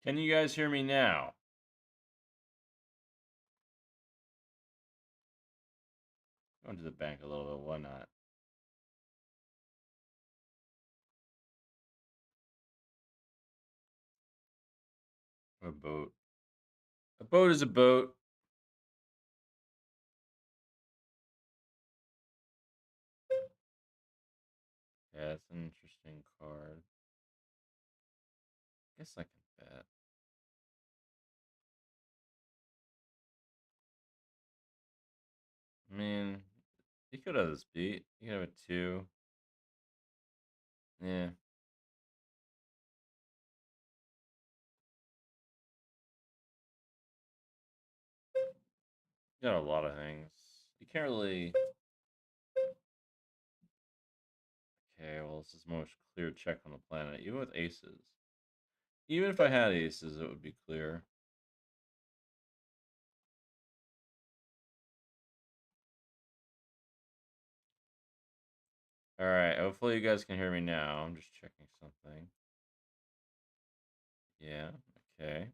Can you guys hear me now? Going to the bank a little bit. Why not? A boat. A boat is a boat. Yeah, it's an interesting card. Guess I can bet. I mean, you could have this beat. You could have a 2. Yeah. You got a lot of things. You can't really. Okay, well, this is the most clear check on the planet, even with aces. Even if I had aces, it would be clear. All right, hopefully you guys can hear me now. I'm just checking something. Yeah, okay.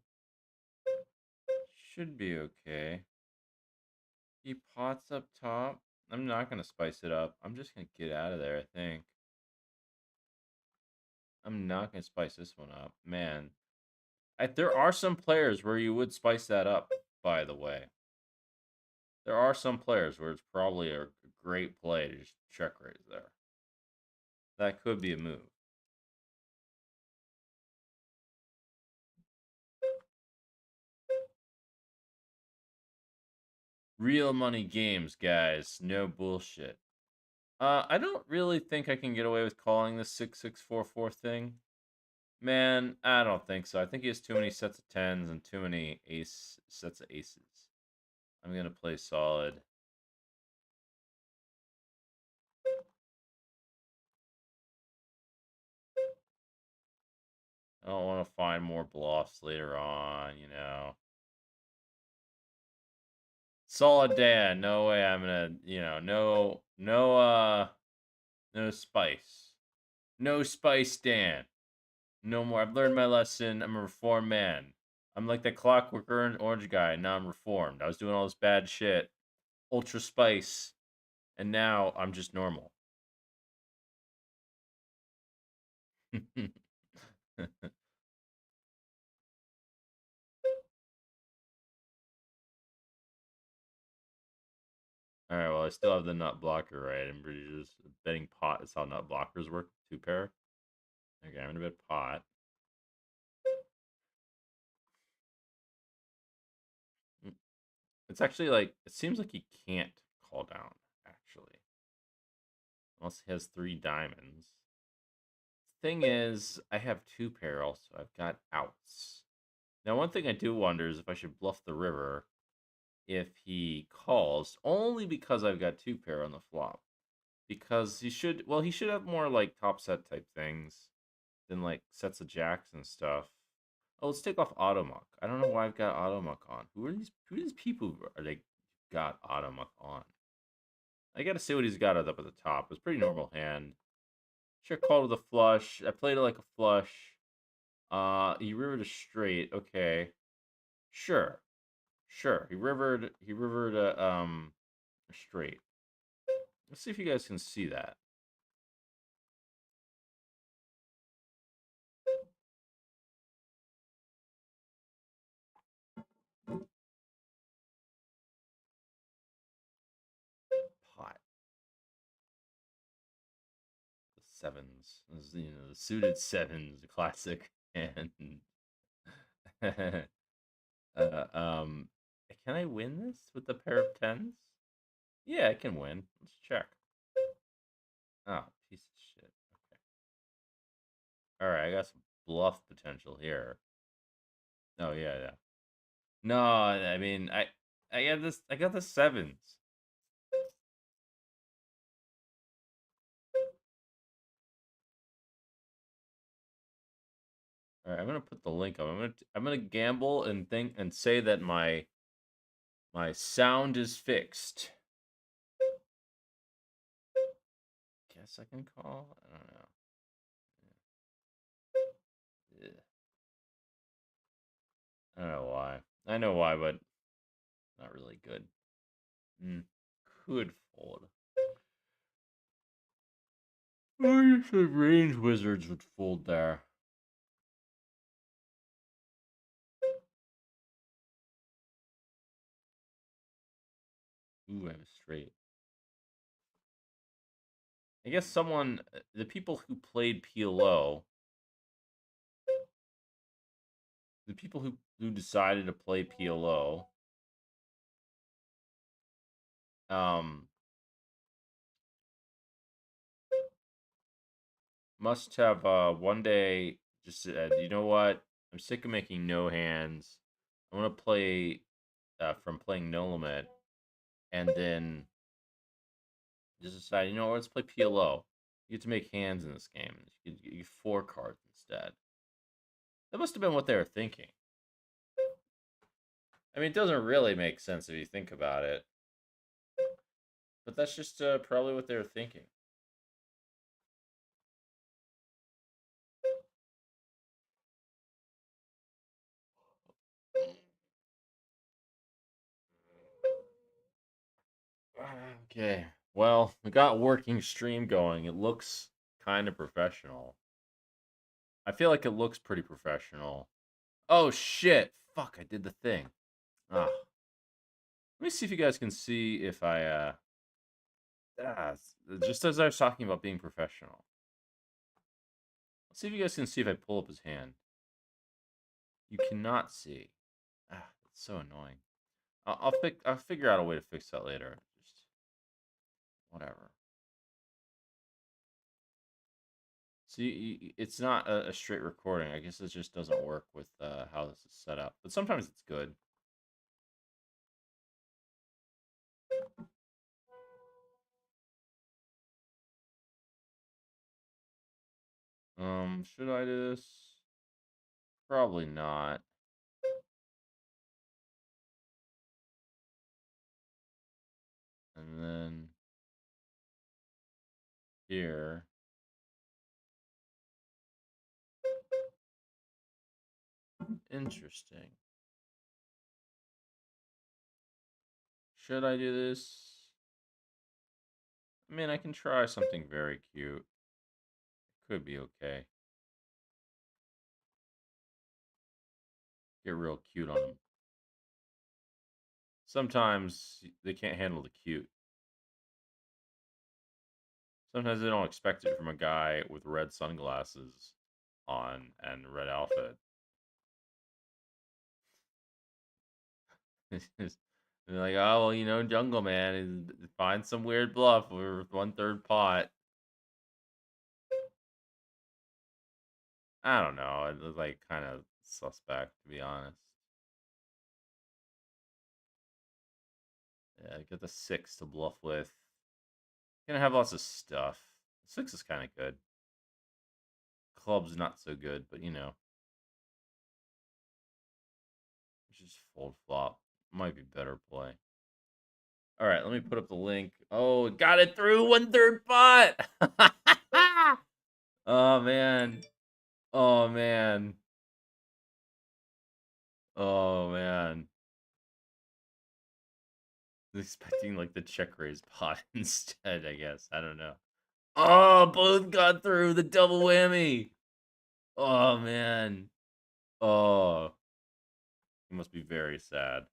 Should be okay. He pots up top. I'm not going to spice it up. I'm just going to get out of there, I think. I'm not going to spice this one up. Man, there are some players where you would spice that up, by the way. There are some players where it's probably a great play to just check raise there. That could be a move. Real money games, guys. No bullshit. I don't really think I can get away with calling this 6644 thing. Man, I don't think so. I think he has too many sets of tens and too many sets of aces. I'm gonna play solid. I don't want to find more bluffs later on, you know. Solid Dan. No way I'm gonna, no spice. No spice Dan. No more. I've learned my lesson. I'm a reformed man. I'm like the clockwork orange guy. Now I'm reformed. I was doing all this bad shit. Ultra spice. And now I'm just normal. All right, well, I still have the nut blocker, right? I'm pretty just betting pot is how nut blockers work. 2 pair. Okay, I'm gonna bet pot. Mm, It's actually like it seems like he can't call down, actually, unless he has 3 diamonds. Thing is, I have 2 pair also. I've got outs. Now, one thing I do wonder is if I should bluff the river if he calls, only because I've got 2 pair on the flop. Because he should have more like top set type things than like sets of jacks and stuff. Oh, let's take off Automuck. I don't know why I've got Automuck on. Who are these people who are they got Automuck on? I gotta see what he's got up at the top. It's a pretty normal hand. Should call with a flush. I played it like a flush. He rivered a straight. Okay. Sure. Sure. He rivered a straight. Let's see if you guys can see that. Pot. The sevens. The suited sevens, classic. And uh, um, can I win this with the pair of tens? Yeah, I can win. Let's check. Oh, piece of shit. Okay. All right, I got some bluff potential here. Oh yeah, yeah. No, I mean, I got this. I got the sevens. All right, I'm gonna put the link up. I'm gonna gamble and think and say that my sound is fixed. Guess I can call. I don't know. Yeah. I don't know why. I know why, but not really good. Mm. Could fold. I guess the range wizards would fold there. Ooh, I have a straight. I guess the people who played PLO, the people who decided to play PLO, um, must have one day just said, you know what? I'm sick of making no hands. I want to play from playing no limit, and then just decide, you know what? Let's play PLO. You get to make hands in this game. You get 4 cards instead. That must have been what they were thinking. I mean, it doesn't really make sense if you think about it, but that's just probably what they were thinking. Okay. Well, we got working stream going. It looks kind of professional. I feel like it looks pretty professional. Oh shit! Fuck! I did the thing. Ah. Let me see if you guys can see if I just as I was talking about being professional. Let's see if you guys can see if I pull up his hand. You cannot see. Ah, that's so annoying. I'll figure out a way to fix that later. Just whatever. See, it's not a straight recording. I guess it just doesn't work with how this is set up. But sometimes it's good. Should I do this? Probably not. And then here. Interesting. Should I do this? I mean, I can try something very cute. Could be okay. Get real cute on them. Sometimes they can't handle the cute. Sometimes they don't expect it from a guy with red sunglasses on and red outfit. They're like, oh, well, Jungle Man, find some weird bluff with 1/3 pot. I don't know. It was like kind of suspect, to be honest. Yeah, get the 6 to bluff with. Gonna have lots of stuff. 6 is kind of good. Club's not so good, but just fold flop. Might be better play. All right, let me put up the link. Oh, got it through 1/3 pot. Oh man. Oh man. Oh man. I was expecting like the check raise pot instead, I guess. I don't know. Oh, both got through the double whammy. Oh man. Oh, he must be very sad.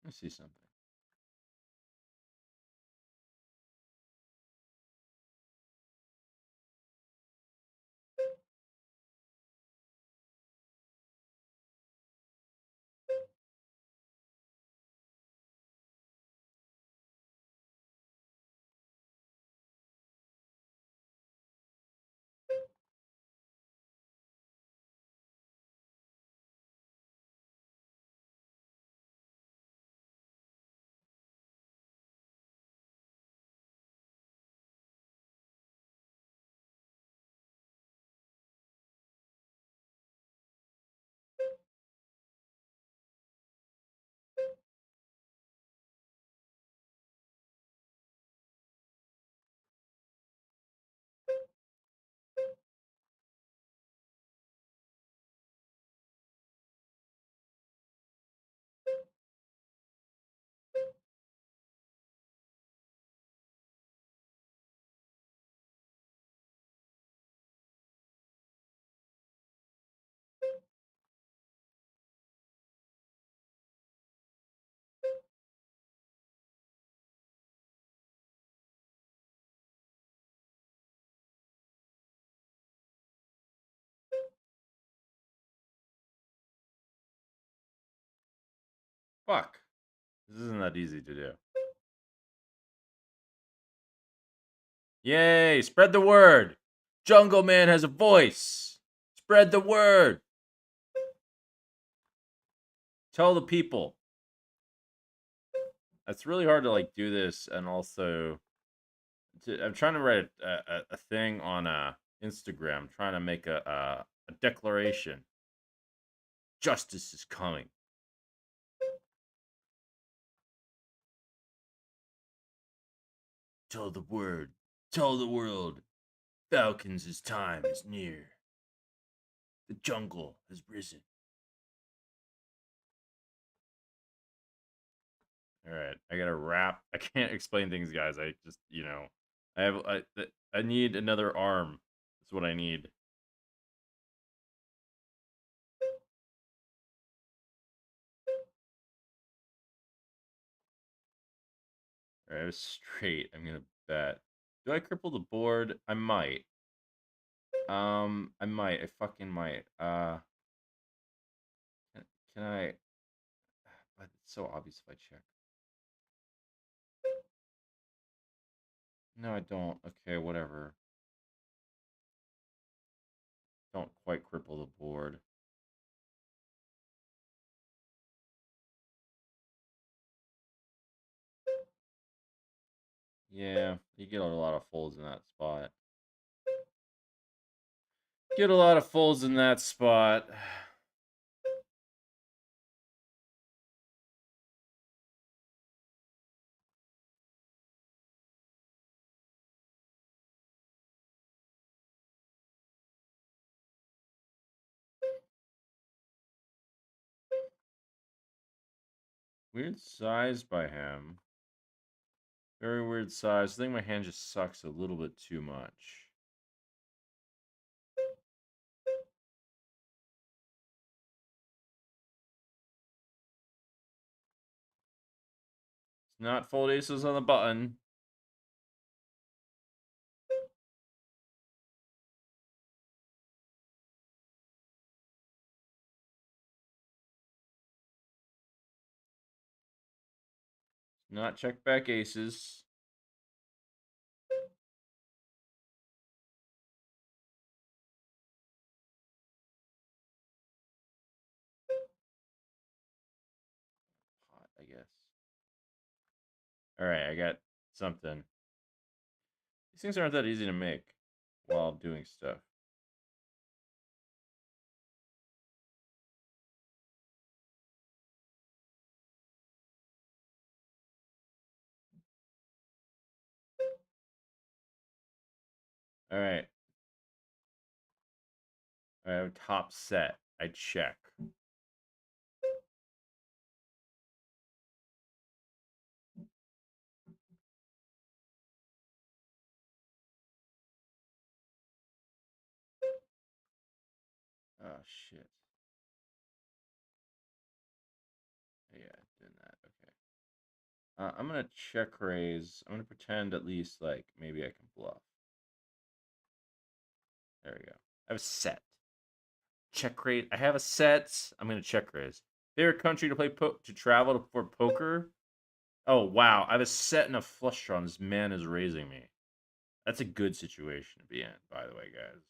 Let's see something. Fuck. This isn't that easy to do. Yay! Spread the word! Jungle Man has a voice! Spread the word! Tell the people. It's really hard to like do this and also I'm trying to write a thing on Instagram, trying to make a declaration. Justice is coming. Tell the word. Tell the world. Falcons' time is near. The jungle has risen. All right, I gotta rap. I can't explain things, guys. I just, I need another arm. That's what I need. All right, I was straight. I'm gonna bet. Do I cripple the board? I might. I might. I fucking might. Can I? But it's so obvious if I check. No, I don't. Okay, whatever. Don't quite cripple the board. Yeah, you get a lot of folds in that spot. Get a lot of folds in that spot. Weird size by him. Very weird size. I think my hand just sucks a little bit too much. It's not fold aces on the button. Not check back aces. Pot, I guess. All right, I got something. These things aren't that easy to make while doing stuff. All right. I have top set. I check. Oh, shit. Yeah, doing that. Okay. I'm going to check raise. I'm going to pretend at least, like, maybe I can bluff. There we go. I have a set. Check raise. I have a set. I'm going to check raise. Favorite country to play to travel for poker? Oh, wow. I have a set and a flush draw, and this man is raising me. That's a good situation to be in, by the way, guys.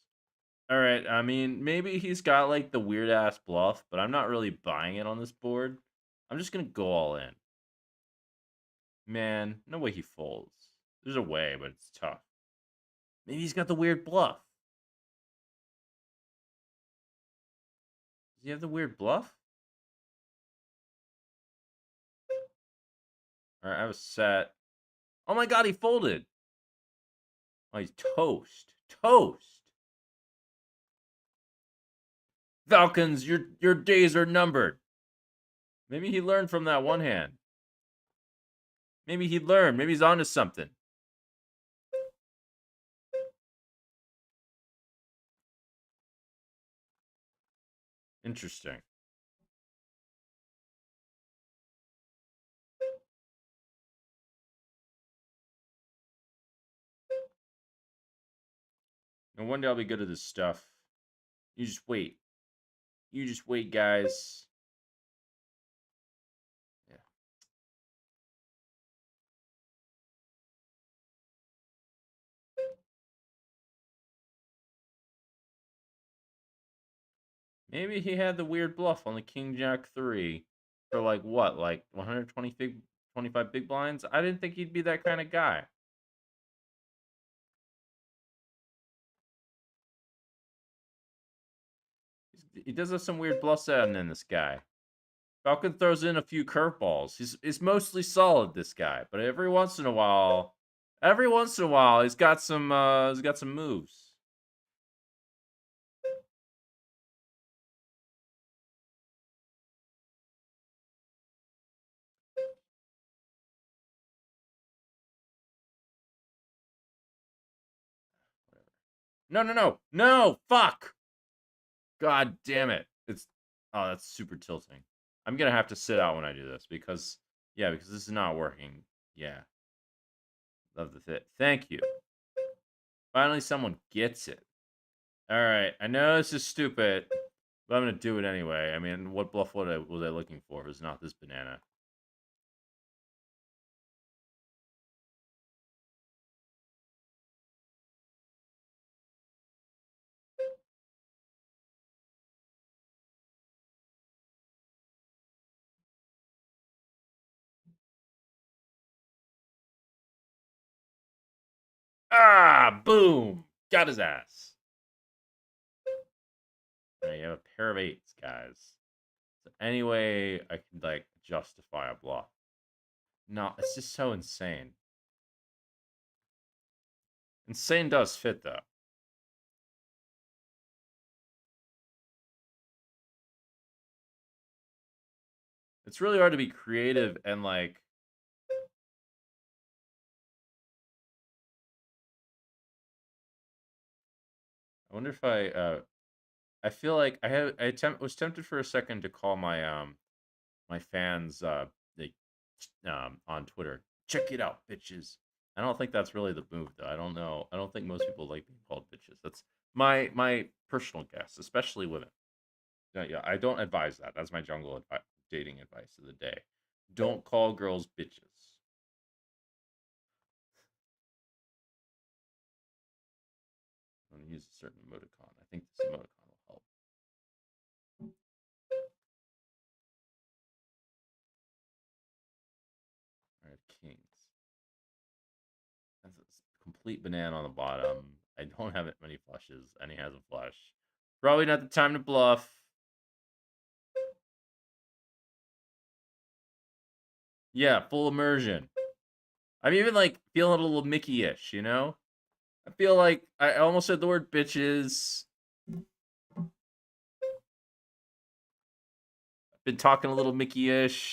All right. I mean, maybe he's got like the weird ass bluff, but I'm not really buying it on this board. I'm just gonna go all in. Man, no way he folds. There's a way, but it's tough. Maybe he's got the weird bluff. Does he have the weird bluff? All right, I have a set. Oh my god, he folded. Oh, he's toast. Toast. Falcons, your days are numbered. Maybe he learned from that one hand. Maybe he learned. Maybe he's onto something. Interesting. No one day I'll be good at this stuff. You just wait. You just wait, guys. Yeah, Maybe he had the weird bluff on the King Jack 3 for like what, like 120 25 big blinds? I didn't think he'd be that kind of guy. He does have some weird bluff setting in this guy. Falcon throws in a few curveballs. He's mostly solid, this guy, but every once in a while, he's got some moves. No, no, no, no! Fuck! God damn it! Oh, that's super tilting. I'm gonna have to sit out when I do this because because this is not working. Yeah, love the fit. Thank you. Finally, someone gets it. All right, I know this is stupid, but I'm gonna do it anyway. I mean, what bluff was I looking for? If it's not this banana. Ah, boom! Got his ass. All right, you have a pair of eights, guys. So anyway, I can like justify a bluff. No, it's just so insane. Insane does fit though. It's really hard to be creative and like I wonder if I feel like was tempted for a second to call my fans like on Twitter. Check it out, bitches. I don't think that's really the move though. I don't know. I don't think most people like being called bitches. That's my personal guess, especially women. Yeah, I don't advise that. That's my dating advice of the day. Don't call girls bitches. I'm gonna use a certain emoticon. I think this emoticon will help. All right, kings. That's a complete banana on the bottom. I don't have it many flushes, and he has a flush. Probably not the time to bluff. Yeah, full immersion. I'm even like feeling a little Mickey-ish, you know? I feel like I almost said the word bitches. Been talking a little Mickey-ish.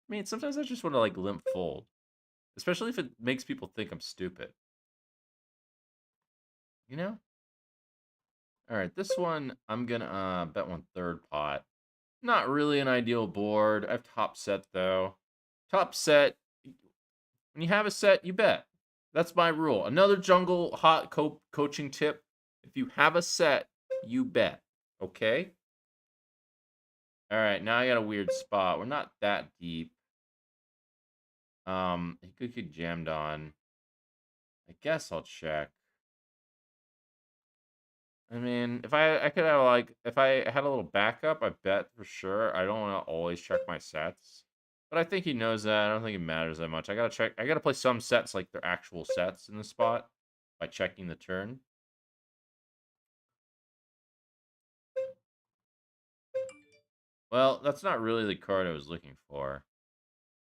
I mean, sometimes I just want to like limp fold, especially if it makes people think I'm stupid. You know? All right, this one I'm gonna bet one third pot. Not really an ideal board. I have top set though. Top set. When you have a set, you bet. That's my rule. Another jungle hot coaching tip: if you have a set, you bet. Okay. All right. Now I got a weird spot. We're not that deep. He could get jammed on. I guess I'll check. I mean, if I could have like if I had a little backup, I bet for sure. I don't want to always check my sets, but I think he knows that. I don't think it matters that much. I gotta check. I gotta play some sets like they're actual sets in the spot by checking the turn. Well, that's not really the card I was looking for.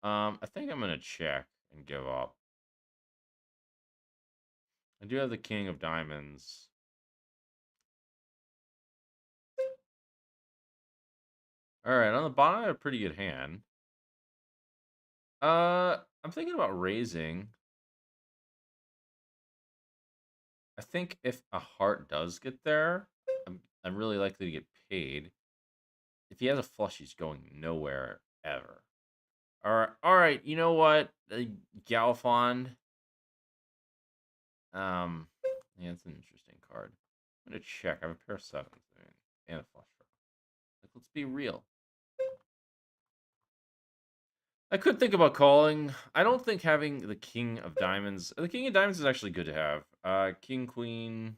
I think I'm gonna check and give up. I do have the King of Diamonds. All right, on the bottom, I have a pretty good hand. I'm thinking about raising. I think if a heart does get there, I'm really likely to get paid. If he has a flush, he's going nowhere ever. All right. You know what, Galfond. Um, yeah, it's an interesting card. I'm gonna check. I have a pair of sevens, I mean, and a flush draw. Like, let's be real. I could think about calling. I don't think having the king of diamonds. The king of diamonds is actually good to have. King, queen.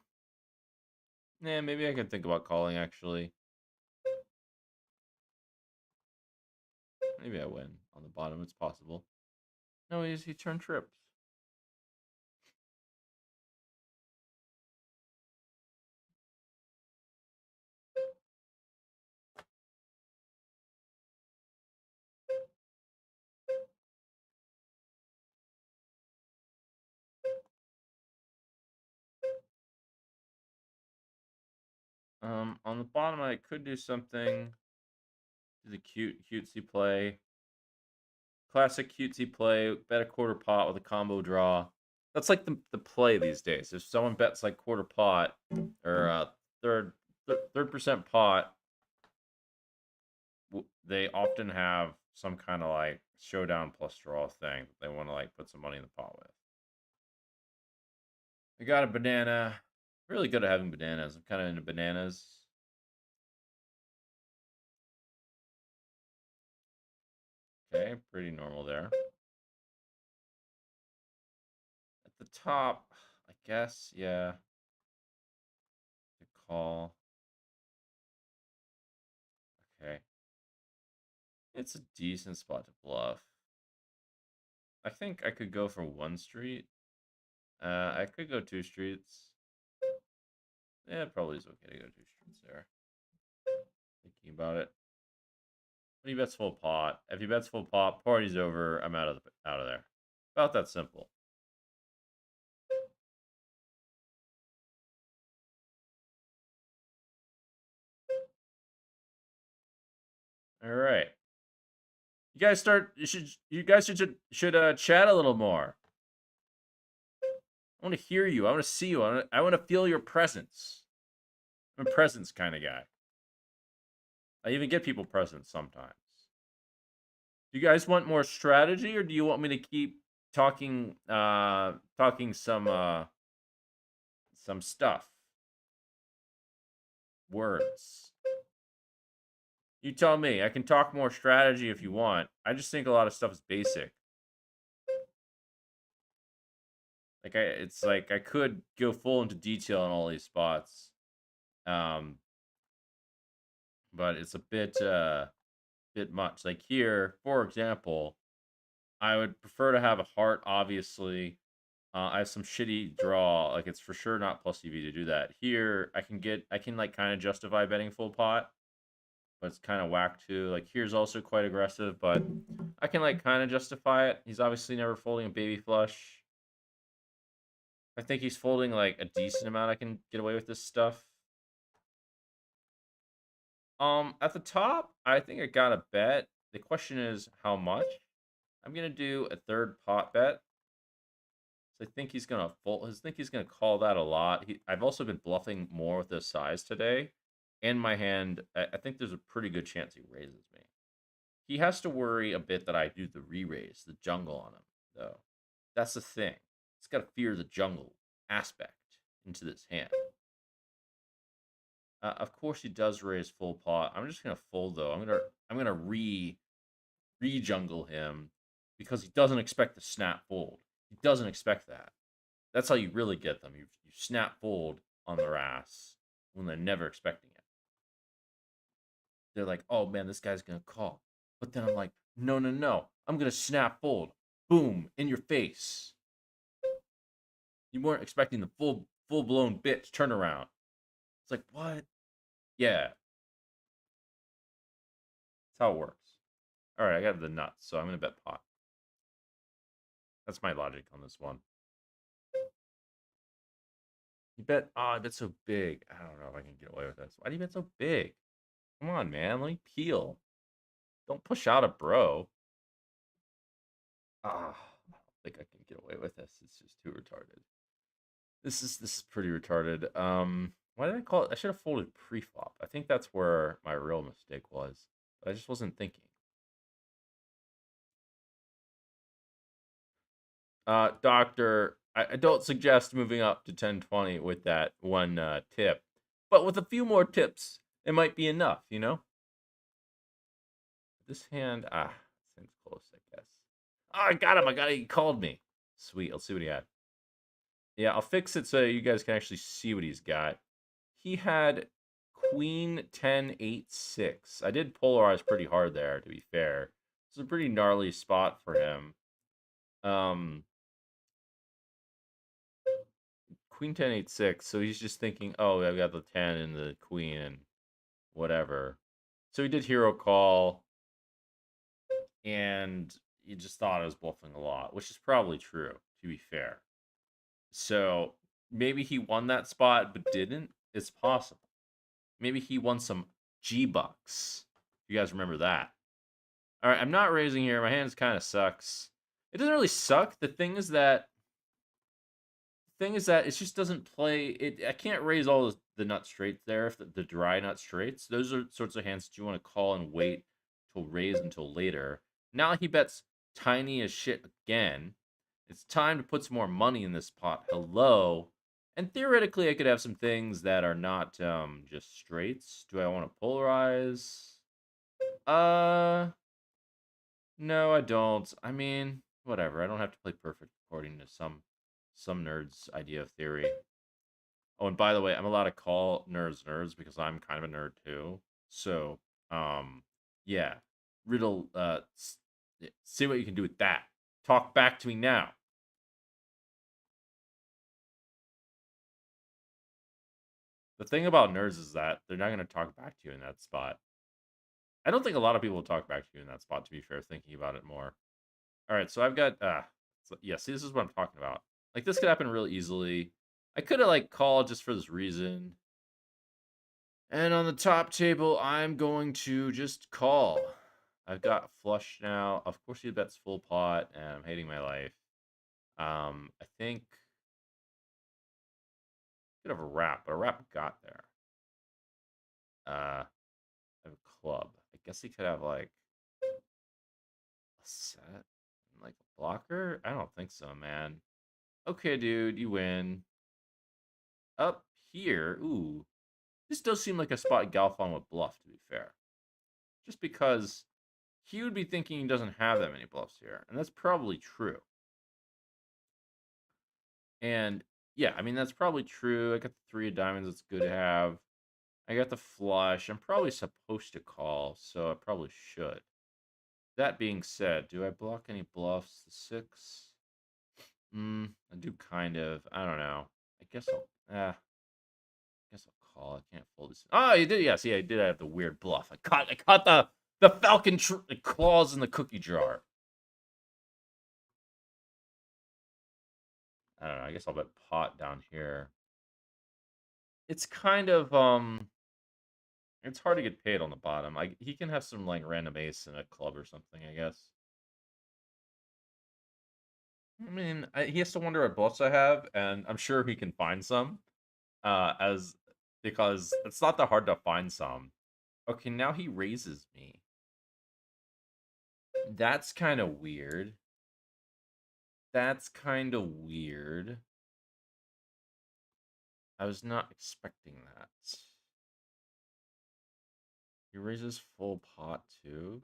Yeah, maybe I could think about calling actually. Maybe I win on the bottom. It's possible. No, he turned trips. On the bottom, I could do something. Do the cutesy play. Classic cutesy play. Bet a quarter pot with a combo draw. That's like the play these days. If someone bets like quarter pot or third percent pot, they often have some kind of like showdown plus draw thing that they want to like put some money in the pot with. I got a banana. Really good at having bananas. I'm kind of into bananas. Okay, pretty normal there. At the top, I guess, yeah. The call. Okay. It's a decent spot to bluff. I think I could go for one street. I could go two streets. Yeah, it probably is okay to go two streets there. Thinking about it. When he bets full pot, if he bets full pot, party's over. I'm out of there. About that simple. All right. You guys start. You guys should chat a little more. I want to hear you. I want to see you. I want to feel your presence. I'm a presence kind of guy. I even get people presents sometimes. Do you guys want more strategy, or do you want me to keep talking some stuff? Words. You tell me. I can talk more strategy if you want. I just think a lot of stuff is basic. It's like I could go full into detail on all these spots. But it's a bit much. Like here, for example, I would prefer to have a heart, obviously. I have some shitty draw. Like, it's for sure not plus EV to do that. Here, I can, like, kind of justify betting full pot. But it's kind of whack, too. Like, here's also quite aggressive, but I can, like, kind of justify it. He's obviously never folding a baby flush. I think he's folding, like, a decent amount. I can get away with this stuff. At the top, I think I got a bet. The question is how much. I'm gonna do a third pot bet. So I think he's gonna fold. I think he's gonna call that a lot. I've also been bluffing more with this size today. In my hand, I think there's a pretty good chance he raises me. He has to worry a bit that I do the re-raise, the jungle on him, though. That's the thing. He's got to fear the jungle aspect into this hand. Of course, he does raise full pot. I'm just gonna fold though. I'm gonna re-jungle him because he doesn't expect to snap fold. He doesn't expect that. That's how you really get them. You snap fold on their ass when they're never expecting it. They're like, oh man, this guy's gonna call. But then I'm like, no, no, no. I'm gonna snap fold. Boom, in your face. You weren't expecting the full blown bitch turnaround. It's like, what? Yeah. That's how it works. Alright, I got the nuts, so I'm gonna bet pot. That's my logic on this one. You bet, I bet so big. I don't know if I can get away with this. Why do you bet so big? Come on, man. Let me peel. Don't push out a bro. I don't think I can get away with this. It's just too retarded. This is pretty retarded. Why did I call it? I should have folded pre-flop. I think that's where my real mistake was. I just wasn't thinking. Doctor, I don't suggest moving up to 1020 with that one tip. But with a few more tips, it might be enough, you know? This hand, Seems close, I guess. Oh, I got him. I got it. He called me. Sweet. Let's see what he had. Yeah, I'll fix it so you guys can actually see what he's got. He had Queen 10 8 6. I did polarize pretty hard there, to be fair. It's a pretty gnarly spot for him. Queen 10 8 6. So he's just thinking, oh, I've got the 10 and the queen and whatever. So he did hero call, and he just thought I was bluffing a lot, which is probably true, to be fair. So maybe he won that spot but didn't. It's possible. Maybe he won some G-Bucks. You guys remember that? All right, I'm not raising here. My hands kind of sucks. It doesn't really suck. The thing is that it just doesn't play it. I can't raise all the nut straights there, if the dry nut straights. Those are sorts of hands that you want to call and wait to raise until later. Now he bets tiny as shit again. It's time to put some more money in this pot. Hello. And theoretically, I could have some things that are not just straights. Do I want to polarize? No, I don't. I mean, whatever. I don't have to play perfect according to some nerd's idea of theory. Oh, and by the way, I'm allowed to call nerds because I'm kind of a nerd too. So, yeah. Riddle, see what you can do with that. Talk back to me now. The thing about nerds is that they're not going to talk back to you in that spot. I don't think a lot of people will talk back to you in that spot, to be fair, thinking about it more. All right, so I've got, yeah, see, this is what I'm talking about. Like, this could happen really easily. I could have, like, called just for this reason. And on the top table, I'm going to just call. I've got flush now. Of course, he bets full pot, and I'm hating my life. I think I could have a wrap, but a wrap got there. I have a club. I guess he could have, like, a set, like a blocker. I don't think so, man. Okay, dude, you win. Up here, ooh, this does seem like a spot Galfond would bluff, to be fair. Just because he would be thinking he doesn't have that many bluffs here, and that's probably true. And yeah, I mean, that's probably true. I got the three of diamonds, it's good to have. I got the flush. I'm probably supposed to call, so I probably should. That being said, do I block any bluffs? The six? I do kind of. I don't know. I guess I'll call. I can't fold this. Oh, you did. Yeah, see, I did have the weird bluff. I caught the falcon claws in the cookie jar. I don't know. I guess I'll bet pot down here. It's kind of it's hard to get paid on the bottom. He can have some like random ace in a club or something, I guess. I mean, he has to wonder what bluffs I have, and I'm sure he can find some. As Because it's not that hard to find some. Okay, now he raises me. That's kind of weird. That's kind of weird. I was not expecting that. He raises full pot too.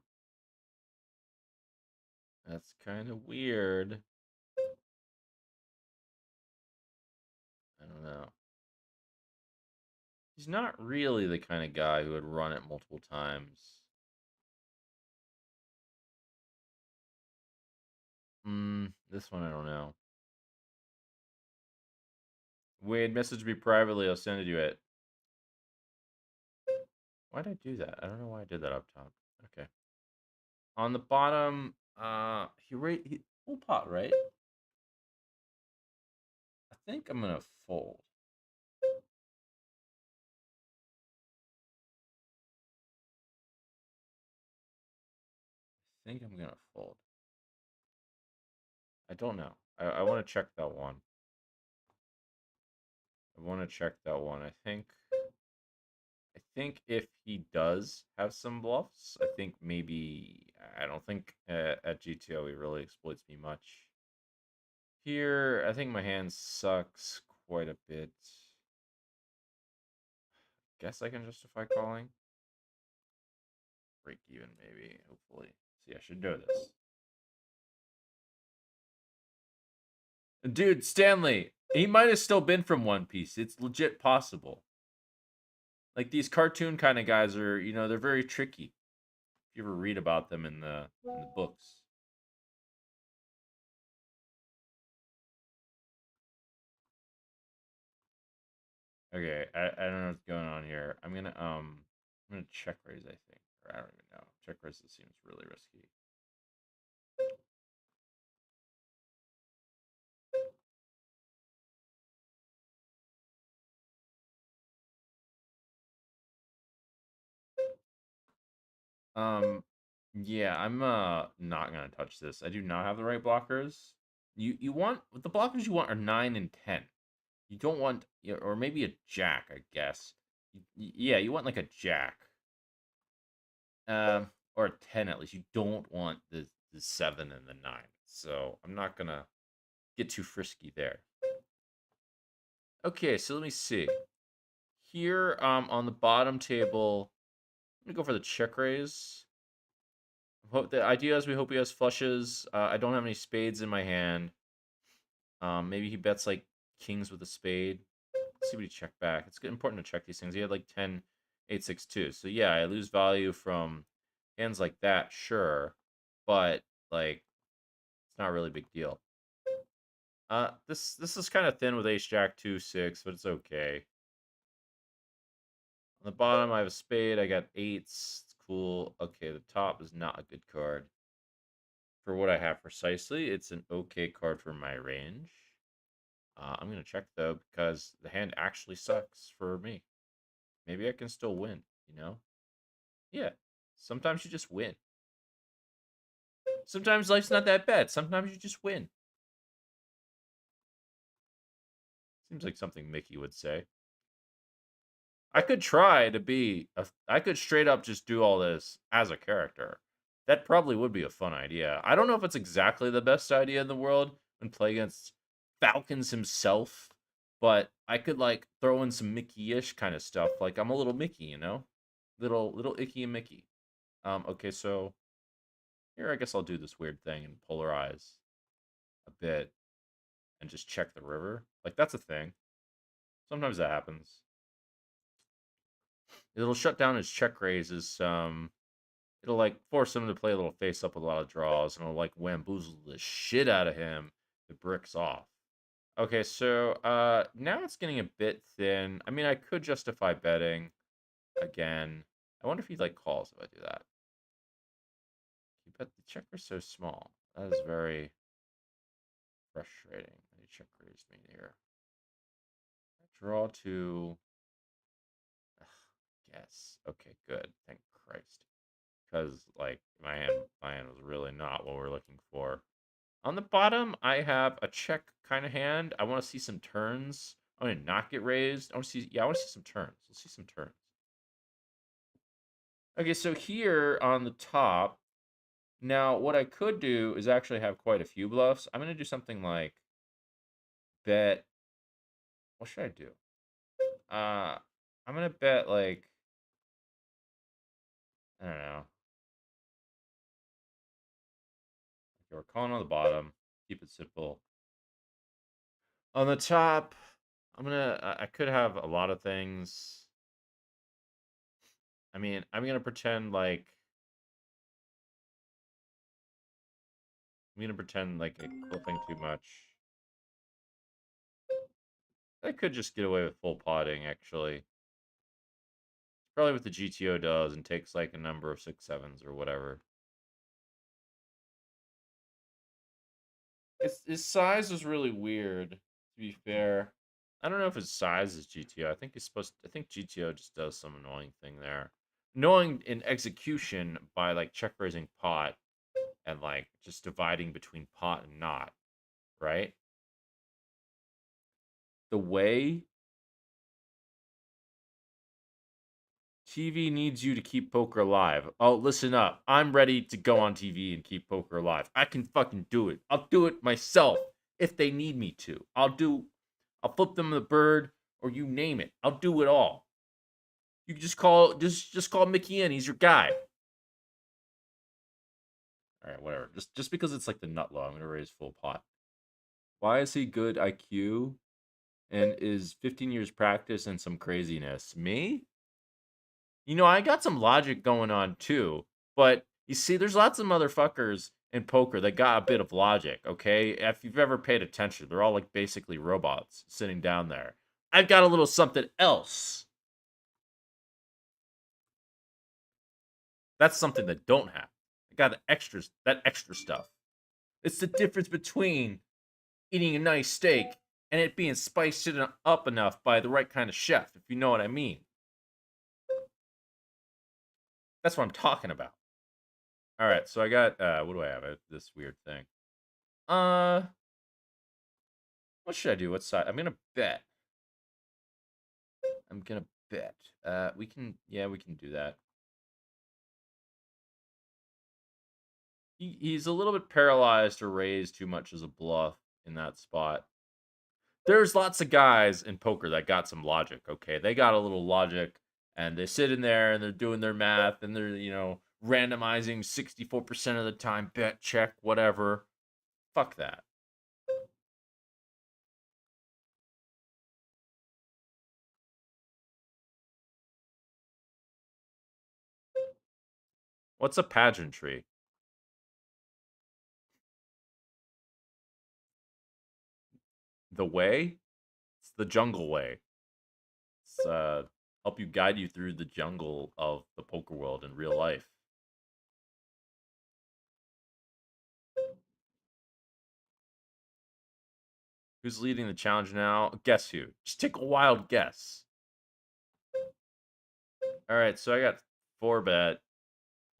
That's kind of weird. I don't know. He's not really the kind of guy who would run it multiple times. This one I don't know. Wade, message me privately. I'll send you it. Why did I do that? I don't know why I did that up top. Okay. On the bottom, he full pot, right? I think I'm gonna fold. I think I'm gonna fold. I don't know. I want to check that one. I want to check that one. I think if he does have some bluffs, I think maybe I don't think at GTO he really exploits me much. Here, I think my hand sucks quite a bit. Guess I can justify calling. break even, maybe, hopefully. See, I should know this. Dude, Stanley, he might have still been from One Piece. It's legit possible. Like, these cartoon kind of guys are, they're very tricky. If you ever read about them in the books. Okay, I don't know what's going on here. I'm gonna check raise, I think. Or I don't even know. Check raise seems really risky. Yeah, I'm not gonna touch this. I do not have the right blockers. You want the blockers you want are 9 and 10. You don't want, or maybe a jack, I guess. Yeah, you want like a jack. Or a 10 at least. You don't want the 7 and the 9. So I'm not gonna get too frisky there. Okay, so let me see. Here, on the bottom table, I'm gonna go for the check raise. The idea is we hope he has flushes. I don't have any spades in my hand. Maybe he bets like kings with a spade. Let's see what he checked back. It's important to check these things. He had like 10, 8, 6, 2. So yeah, I lose value from hands like that, sure. But like it's not really a big deal. This is kind of thin with ace jack 2, 6, but it's okay. On the bottom, I have a spade. I got eights. It's cool. Okay, the top is not a good card. For what I have precisely, it's an okay card for my range. I'm going to check, though, because the hand actually sucks for me. Maybe I can still win, Yeah, sometimes you just win. Sometimes life's not that bad. Sometimes you just win. Seems like something Mickey would say. I could try to be I could straight up just do all this as a character. That probably would be a fun idea. I don't know if it's exactly the best idea in the world and play against Falcons himself, but I could like throw in some Mickey-ish kind of stuff. Like I'm a little Mickey, Little Icky and Mickey. Okay, so here I guess I'll do this weird thing and polarize a bit and just check the river. Like that's a thing. Sometimes that happens. It'll shut down his check raises. It'll like force him to play a little face up with a lot of draws, and it'll like wamboozle the shit out of him. The bricks off. Okay, so now it's getting a bit thin. I mean, I could justify betting again. I wonder if he like calls if I do that. But the checker's so small. That is very frustrating. Any check raise me here. Draw to. Ugh, yes. Okay, good. Thank Christ. Because like my hand was really not what we're looking for. On the bottom, I have a check kind of hand. I want to see some turns. I want to not get raised. I want to see some turns. Let's see some turns. Okay, so here on the top, now what I could do is actually have quite a few bluffs. I'm going to do something like bet. What should I do? I'm going to bet like, I don't know. Okay, we're calling on the bottom. Keep it simple. On the top, I could have a lot of things. I mean, I'm gonna pretend like a clipping too much. I could just get away with full potting, actually. Probably what the GTO does and takes like a number of 6-7s or whatever. His size is really weird, to be fair. I don't know if his size is GTO. I think GTO just does some annoying thing there. Annoying in execution by like check raising pot and like just dividing between pot and not, right? The way TV needs you to keep poker alive. Oh, listen up. I'm ready to go on TV and keep poker alive. I can fucking do it. I'll do it myself if they need me to. I'll flip them the bird or you name it. I'll do it all. You can just call Mickey in. He's your guy. All right, whatever. Just because it's like the nut low, I'm gonna raise full pot. Why is he good IQ and is 15 years practice and some craziness? Me? You know, I got some logic going on too, but you see, there's lots of motherfuckers in poker that got a bit of logic, okay? If you've ever paid attention, they're all like basically robots sitting down there. I've got a little something else. That's something that don't have. I got the extras, that extra stuff. It's the difference between eating a nice steak and it being spiced up enough by the right kind of chef, if you know what I mean. That's what I'm talking about. All right, so I got what do I have? This weird thing. Uh, what should I do? What side? I'm gonna bet. I'm gonna bet. We can. Yeah, we can do that. He's a little bit paralyzed to raise too much as a bluff in that spot. There's lots of guys in poker that got some logic. Okay, they got a little logic, and they sit in there and they're doing their math and they're randomizing 64% of the time. Bet, check, whatever. Fuck that. What's a pageantry? The way? It's the jungle way. It's help you guide you through the jungle of the poker world in real life. Who's leading the challenge now? Guess who? Just take a wild guess. All right, so I got 4-bet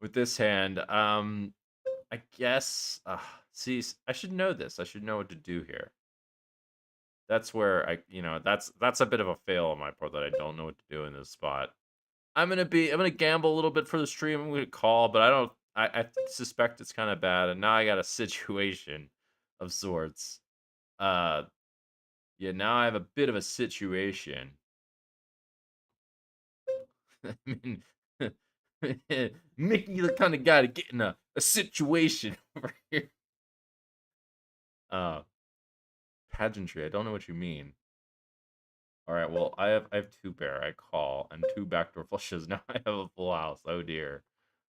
with this hand. I guess. See, I should know this. I should know what to do here. That's where that's a bit of a fail on my part that I don't know what to do in this spot. I'm gonna gamble a little bit for the stream. I'm gonna call, but I suspect it's kind of bad, and now I got a situation of sorts. Uh, yeah, now I have a bit of a situation. I mean, Mickey, the kind of guy to get in a situation over here. Uh, pageantry. I don't know what you mean. All right, well, I have 2 pair. I call and 2 backdoor flushes. Now I have a full house. Oh dear.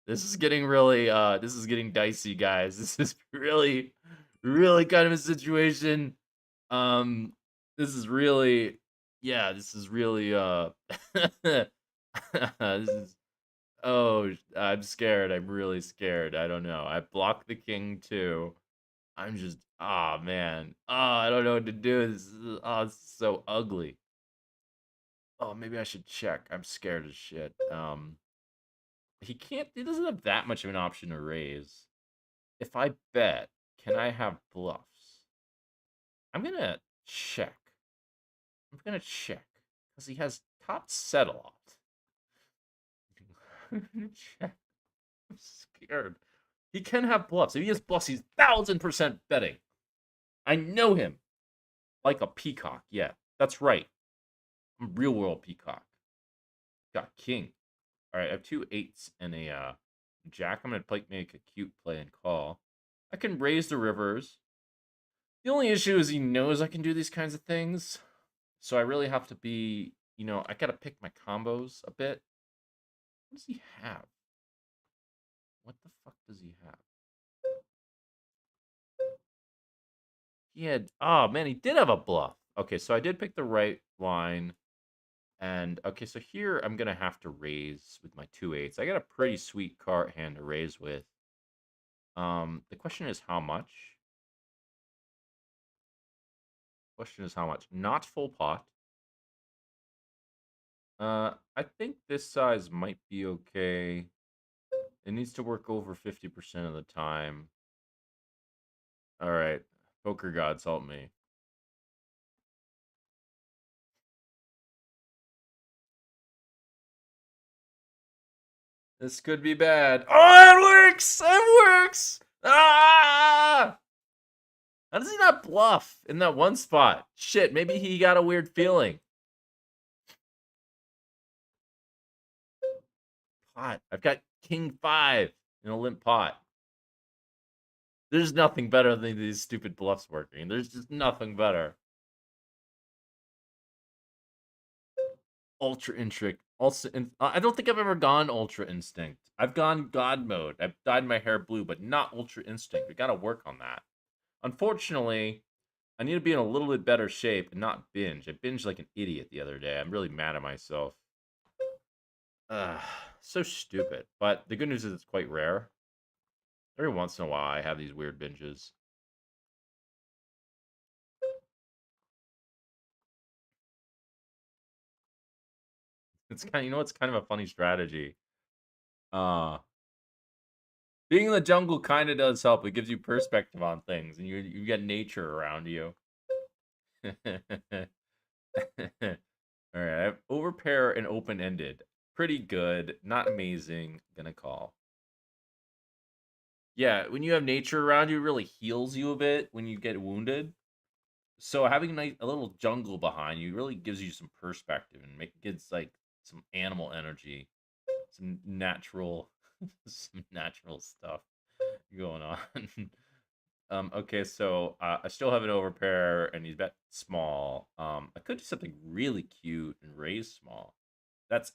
This is getting really this is getting dicey, guys. This is really really kind of a situation. Um this is really yeah, this is really this is oh, I'm scared. I'm really scared. I don't know. I blocked the king too. I'm just oh man. Oh, I don't know what to do. This is so ugly. Oh, maybe I should check. I'm scared as shit. He doesn't have that much of an option to raise. If I bet, can I have bluffs? I'm gonna check. I'm gonna check. Because he has top settle off. I'm gonna check. I'm scared. He can have bluffs. If he has bluffs, he's 1000% betting. I know him. Like a peacock. Yeah, that's right. I'm real world peacock. Got king. Alright, I have 2 8s and a jack. I'm gonna make a cute play and call. I can raise the rivers. The only issue is he knows I can do these kinds of things. So I really have to be, I gotta pick my combos a bit. What does he have? What the fuck does he have? He had, oh man, he did have a bluff. Okay, so I did pick the right line. And okay, so here I'm gonna have to raise with my 2 8s. I got a pretty sweet card hand to raise with. The question is how much? Question is how much? Not full pot. I think this size might be okay. It needs to work over 50% of the time. All right, poker gods help me. This could be bad. Oh, it works! It works! Ah! How does he not bluff in that one spot? Shit, maybe he got a weird feeling. Pot. I've got king 5 in a limp pot. There's nothing better than these stupid bluffs working. There's just nothing better. Ultra Instinct. Also, I don't think I've ever gone Ultra Instinct. I've gone God mode. I've dyed my hair blue, but not Ultra Instinct. We gotta work on that. Unfortunately, I need to be in a little bit better shape and not binge. I binged like an idiot the other day. I'm really mad at myself. Ugh, so stupid. But the good news is it's quite rare. Every once in a while, I have these weird binges. It's kind of, it's kind of a funny strategy. Uh, Being in the jungle kind of does help. It gives you perspective on things, and you get nature around you. All right, I have overpair and open ended. Pretty good, not amazing. Gonna call. Yeah, when you have nature around you, it really heals you a bit when you get wounded. So having a little jungle behind you really gives you some perspective and gives like some animal energy, some natural, some natural stuff going on. Okay, so I still have an overpair, and he's bet small. I could do something really cute and raise small. That's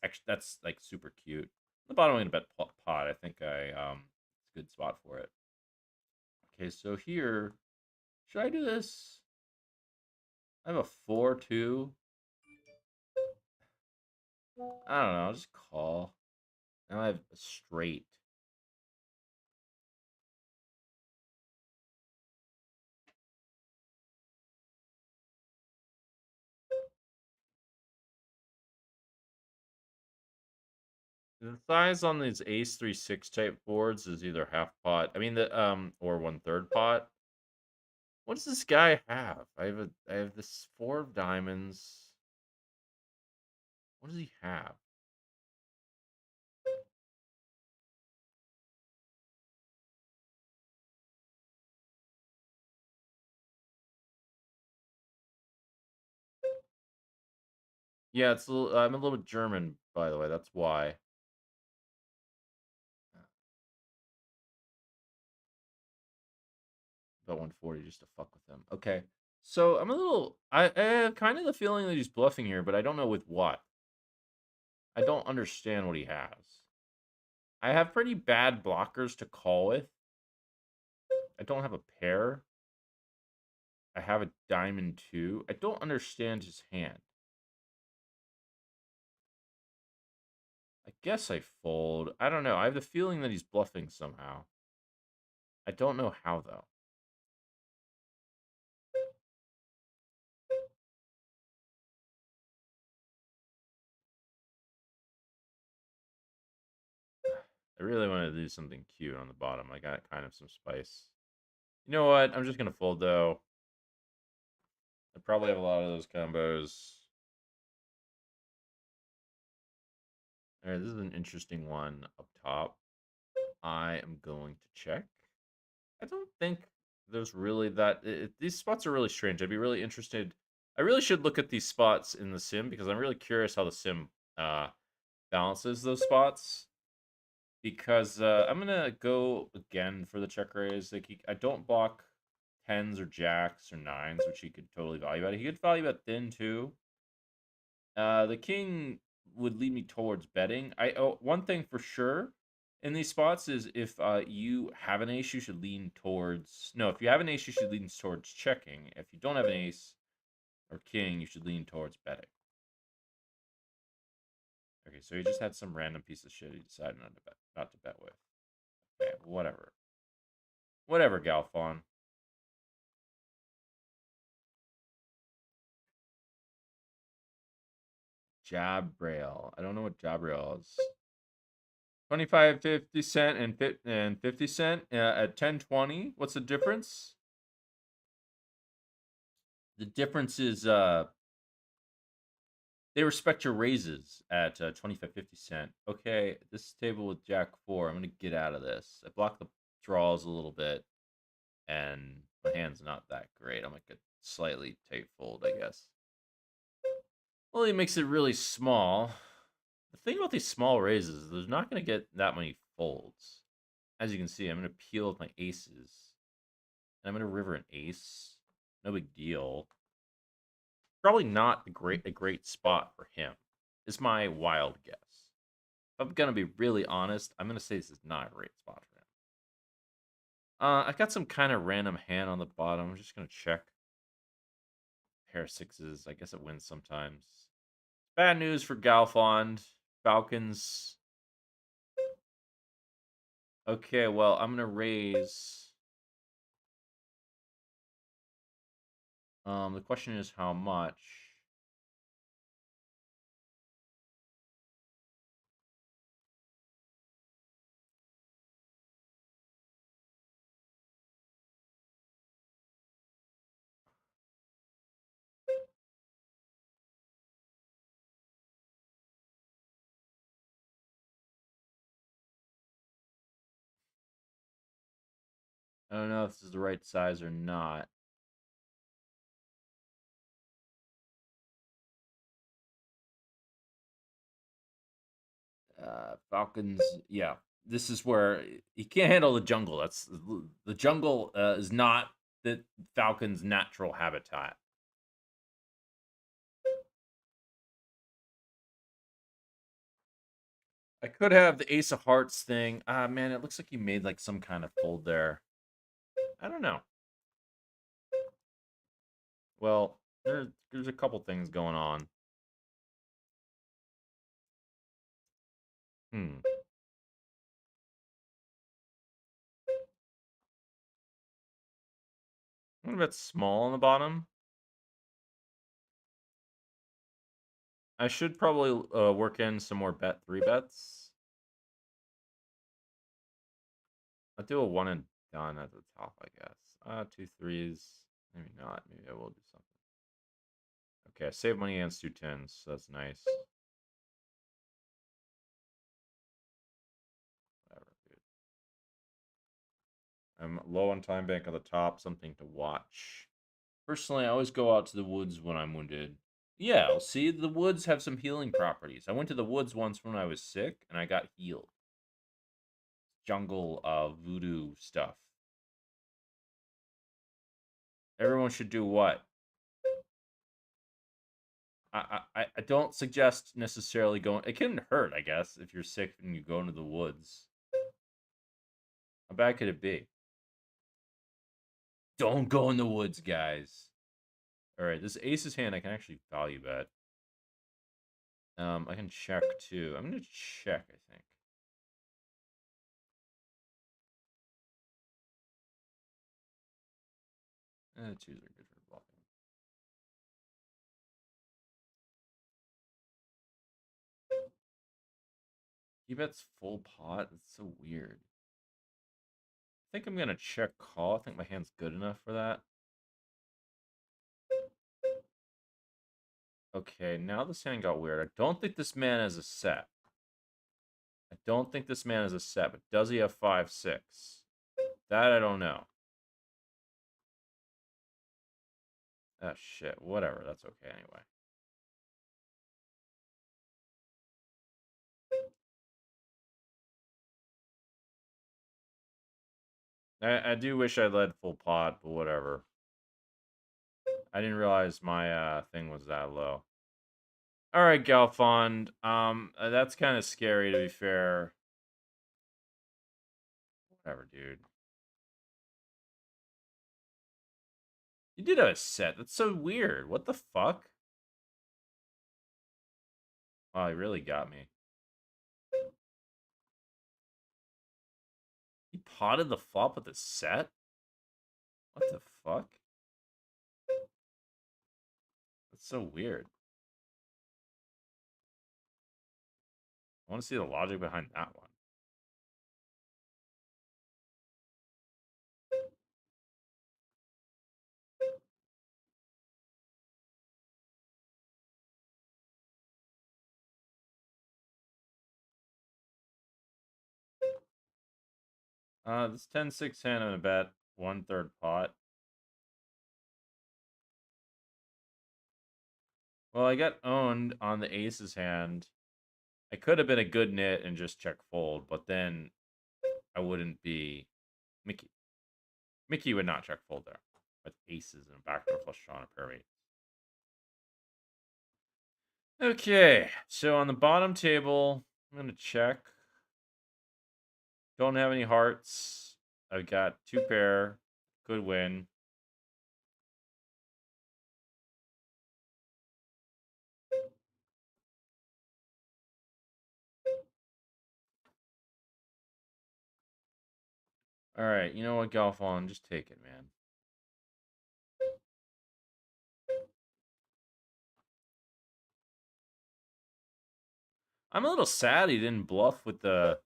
like super cute. The bottom, I'm gonna bet pot. I think it's a good spot for it. Okay, so here, should I do this? I have a 4-2. I don't know. I'll just call. Now I have a straight. The size on these ace 3-6 type boards is either half pot. I mean or 1/3 pot. What does this guy have? I have this 4 of diamonds. What does he have? Yeah, I'm a little bit German, by the way. That's why. About 140 just to fuck with him. Okay. So I'm a little. I have kind of the feeling that he's bluffing here, but I don't know with what. I don't understand what he has. I have pretty bad blockers to call with. I don't have a pair. I have a diamond too. I don't understand his hand. I guess I fold. I don't know. I have the feeling that he's bluffing somehow. I don't know how though. I really want to do something cute on the bottom. I got kind of some spice. You know what? I'm just gonna fold though. I probably have a lot of those combos. All right, this is an interesting one up top. I am going to check. I don't think there's really these spots are really strange. I'd be really interested. I really should look at these spots in the sim because I'm really curious how the sim uh, balances those spots. Because I'm gonna go again for the check raise. Like I don't block tens or jacks or nines, which he could totally value bet. He could value bet thin too. The king would lead me towards betting. One thing for sure in these spots is if you have an ace, you should lean towards. No, if you have an ace, you should lean towards checking. If you don't have an ace or king, you should lean towards betting. Okay, so he just had some random piece of shit he decided not to bet with. Okay, whatever. Whatever, Galfond. Job rail. I don't know what job rail is. 25, 50 cent and 50 cent at 10.20. What's the difference? The difference is they respect your raises at 25, 50 cent. Okay, this table with Jack 4. I'm going to get out of this. I block the draws a little bit, and my hand's not that great. I'm like a slightly tight fold, I guess. Well, he makes it really small. The thing about these small raises is there's not going to get that many folds. As you can see, I'm going to peel with my aces. And I'm going to river an ace. No big deal. Probably not a great spot for him, is my wild guess. If I'm going to be really honest, I'm going to say this is not a great spot for him. I got some kind of random hand on the bottom. I'm just going to check. Pair of sixes. I guess it wins sometimes. Bad news for Galfond. Falcons. Okay, well, I'm going to raise. The question is how much. I don't know if this is the right size or not. Falcons, yeah. This is where he can't handle the jungle. That's the jungle is not the Falcon's natural habitat. I could have the Ace of Hearts thing. Ah, man, it looks like he made like some kind of fold there. I don't know. Well, there's a couple things going on. Hmm. A little bit small on the bottom. I should probably work in some more bet 3 bets. I'll do a one and done at the top, I guess. 2 3s. Maybe not. Maybe I will do something. Okay, I save money against 2 10s, so that's nice. Whatever, dude. I'm low on time bank on the top, something to watch. Personally, I always go out to the woods when I'm wounded. Yeah, well, see, the woods have some healing properties. I went to the woods once when I was sick, and I got healed. Jungle voodoo stuff. Everyone should do what? I don't suggest necessarily going. It can hurt, I guess, if you're sick and you go into the woods. How bad could it be? Don't go in the woods, guys. All right, this ace's hand I can actually value bet. I can check too. I'm gonna check, I think. Twos are good for bluffing. He bets full pot. That's so weird. I think I'm gonna check call. I think my hand's good enough for that. Okay, now this hand got weird. I don't think this man has a set. I don't think this man has a set, but does he have 5 6? That I don't know. Ah, shit. Whatever. That's okay anyway. I do wish I led full pot, but whatever. I didn't realize my thing was that low. All right, Galfond. That's kind of scary to be fair. Whatever, dude. You did have a set. That's so weird. What the fuck? Wow, he really got me. He potted the flop with a set? What the fuck? That's so weird. I want to see the logic behind that one. This 10-6 hand, I'm gonna bet 1/3 pot. Well, I got owned on the aces hand. I could have been a good nit and just check fold, but then I wouldn't be Mickey. Mickey would not check fold there with aces and a backdoor flush draw and a pair of eights. Okay, so on the bottom table, I'm gonna check. Don't have any hearts. I've got two pair. Good win. All right, you know what, Galfond? Just take it, man. I'm a little sad he didn't bluff with the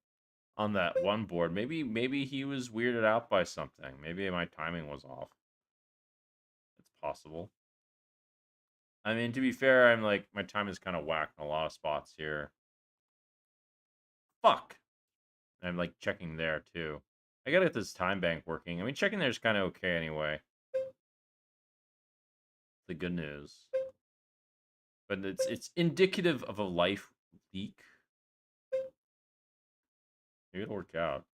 on that one board. Maybe he was weirded out by something. Maybe my timing was off. It's possible. I mean, to be fair, I'm like my time is kind of whacked in a lot of spots here. Fuck. I'm like checking there too. I gotta get this time bank working. I mean, checking there is kind of okay anyway. The good news, but it's indicative of a life leak. Maybe it'll work out.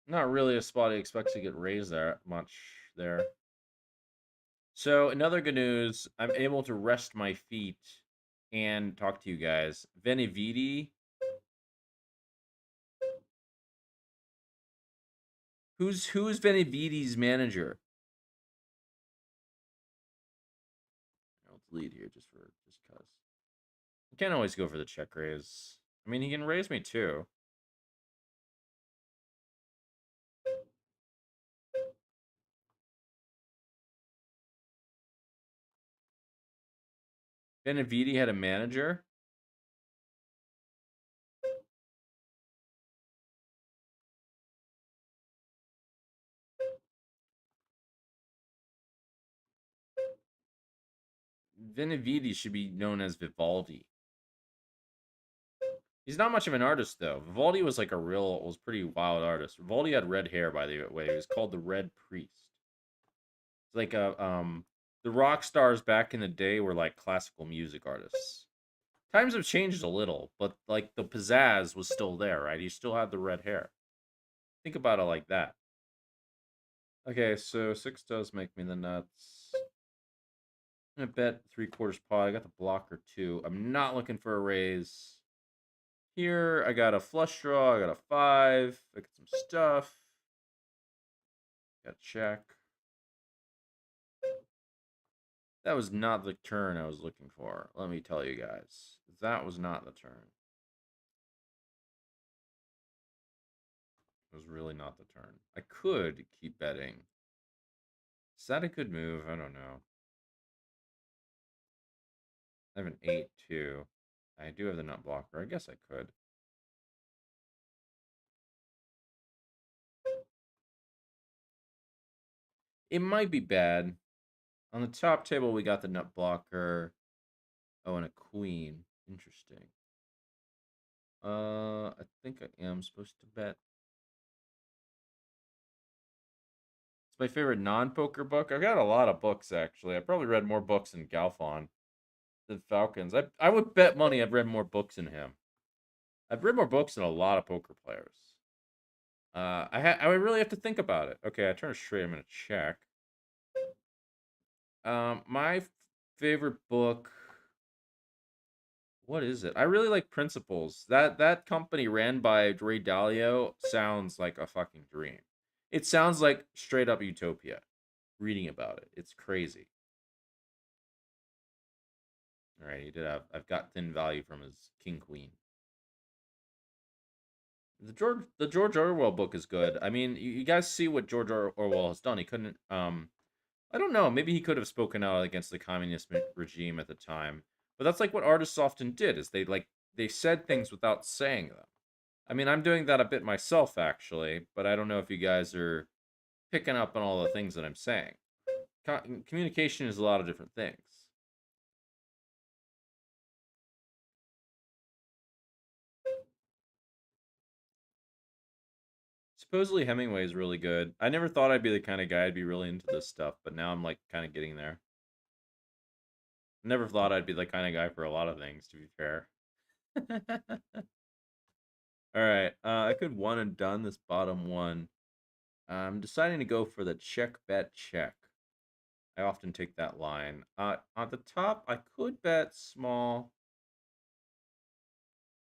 Not really a spot he expects to get raised there much there. So another good news, I'm able to rest my feet and talk to you guys. Venividi. Who's Venividi's manager? I'll delete here just cause. You can't always go for the check raise. I mean, he can raise me too. Benevidi had a manager. Benevidi should be known as Vivaldi. He's not much of an artist though. Vivaldi was like was pretty wild artist. Vivaldi had red hair, by the way. He was called the Red Priest. It's like the rock stars back in the day were like classical music artists. Times have changed a little, but like the pizzazz was still there, right? He still had the red hair. Think about it like that. Okay, so 6 does make me the nuts. I'm gonna bet 3/4 pot. I got the blocker too. I'm not looking for a raise. Here, I got a flush draw. I got a 5. I got some stuff. Got check. That was not the turn I was looking for. Let me tell you guys. That was not the turn. It was really not the turn. I could keep betting. Is that a good move? I don't know. I have an 8 too. I do have the nut blocker. I guess I could. It might be bad. On the top table, we got the nut blocker. Oh, and a queen. Interesting. I think I am supposed to bet. It's my favorite non-poker book. I've got a lot of books, actually. I probably read more books than Galfond, than Falcons. I would bet money I've read more books than him. I've read more books than a lot of poker players. I would really have to think about it. Okay, I turn it straight. I'm gonna check. My favorite book. What is it? I really like Principles. That company ran by Ray Dalio sounds like a fucking dream. It sounds like straight up utopia. Reading about it, it's crazy. All right, he did have. I've got thin value from his King Queen. The George Orwell book is good. I mean, you guys see what George Orwell has done. He couldn't. I don't know. Maybe he could have spoken out against the communist regime at the time. But that's like what artists often did. Is they said things without saying them. I mean, I'm doing that a bit myself actually, but I don't know if you guys are picking up on all the things that I'm saying. Communication is a lot of different things. Supposedly Hemingway is really good. I never thought I'd be the kind of guy I'd be really into this stuff, but now I'm like kind of getting there. Never thought I'd be the kind of guy for a lot of things, to be fair. All right, I could one and done this bottom one. I'm deciding to go for the check bet check. I often take that line. On the top, I could bet small.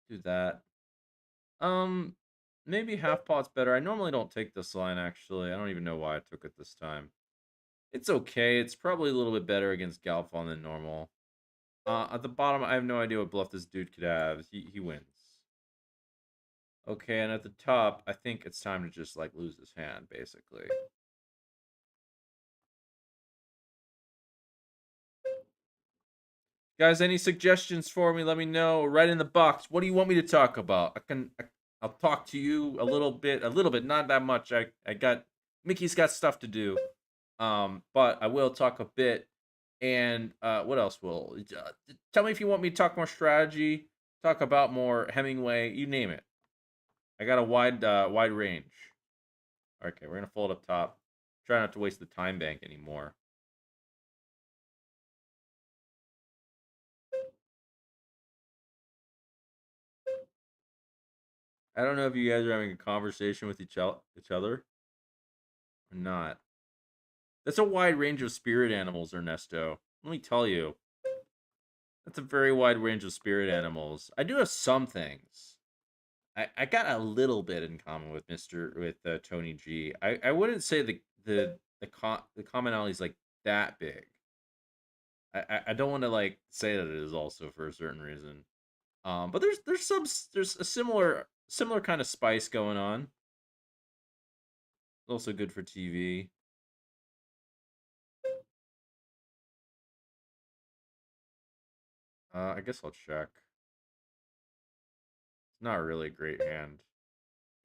Do that. Um, Maybe half pot's better. I normally don't take this line, actually. I don't even know why I took it this time. It's okay. It's probably a little bit better against Galfond than normal. At the bottom, I have no idea what bluff this dude could have. He wins. Okay, and at the top, I think it's time to just, like, lose his hand, basically. Guys, any suggestions for me? Let me know. Right in the box. What do you want me to talk about? I'll talk to you a little bit, not that much. I got Mickey's got stuff to do. But I will talk a bit. And what else will tell me if you want me to talk more strategy, talk about more Hemingway, you name it. I got a wide range. Okay, we're gonna fold up top. Try not to waste the time bank anymore. I don't know if you guys are having a conversation with each other or not. That's a wide range of spirit animals, Ernesto. Let me tell you. That's a very wide range of spirit animals. I do have some things. I got a little bit in common with Tony G. I wouldn't say the commonality is like that big. I don't want to like say that it is also for a certain reason. But there's a similar kind of spice going on. It's also good for TV. I guess I'll check. It's not really a great hand.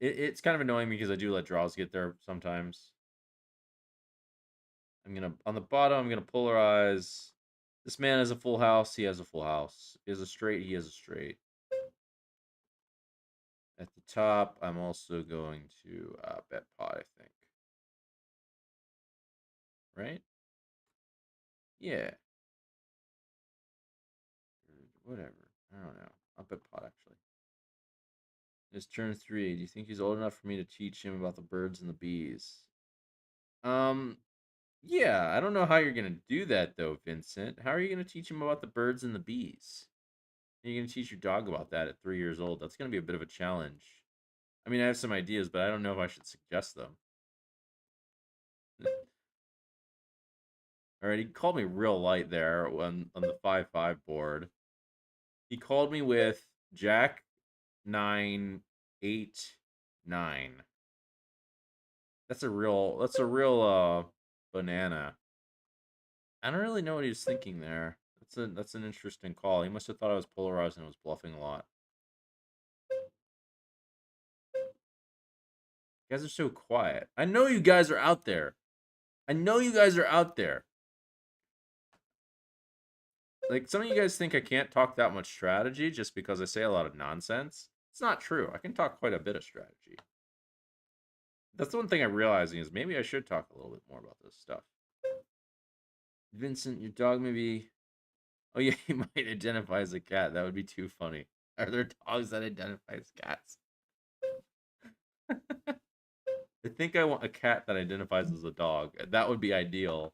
It's kind of annoying because I do let draws get there sometimes. I'm gonna on the bottom. I'm gonna polarize. This man has a full house. He has a full house. He has a straight. He has a straight. At the top, I'm also going to bet pot. I think. Right? Yeah. Whatever. I don't know. I'll bet pot actually. It's turn 3. Do you think he's old enough for me to teach him about the birds and the bees? Um, yeah. I don't know how you're gonna do that though, Vincent. How are you gonna teach him about the birds and the bees? You're gonna teach your dog about that at 3 years old. That's gonna be a bit of a challenge. I mean, I have some ideas, but I don't know if I should suggest them. All right, he called me real light there on the 5-5 board. He called me with Jack 9-8-9. That's a real banana. I don't really know what he was thinking there. That's an interesting call. He must have thought I was polarized and was bluffing a lot. You guys are so quiet. I know you guys are out there. I know you guys are out there. Like, some of you guys think I can't talk that much strategy just because I say a lot of nonsense. It's not true. I can talk quite a bit of strategy. That's the one thing I'm realizing is maybe I should talk a little bit more about this stuff. Vincent, your dog maybe... Oh, yeah, he might identify as a cat. That would be too funny. Are there dogs that identify as cats? I think I want a cat that identifies as a dog. That would be ideal.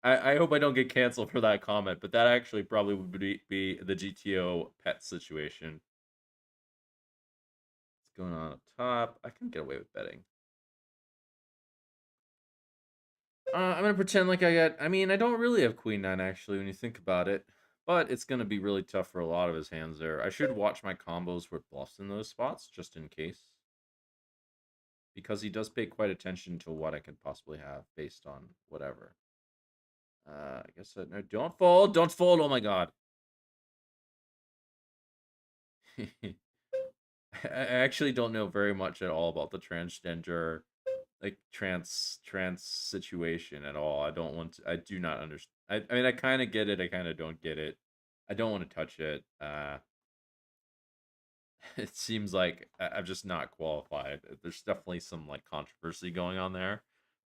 I hope I don't get canceled for that comment, but that actually probably would be the GTO pet situation. What's going on up top? I can get away with betting. I'm gonna pretend like I got. I mean, I don't really have Queen 9 actually when you think about it, but it's gonna be really tough for a lot of his hands there. I should watch my combos with bluffs in those spots just in case, because he does pay quite attention to what I could possibly have based on whatever. I guess no. Don't fold. Don't fold. Oh my god. I actually don't know very much at all about the transgender, like trance situation at all. I don't want to. I do not understand. I mean, I kind of get it. I kind of don't get it. I don't want to touch it. It seems like I'm just not qualified. There's definitely some like controversy going on there.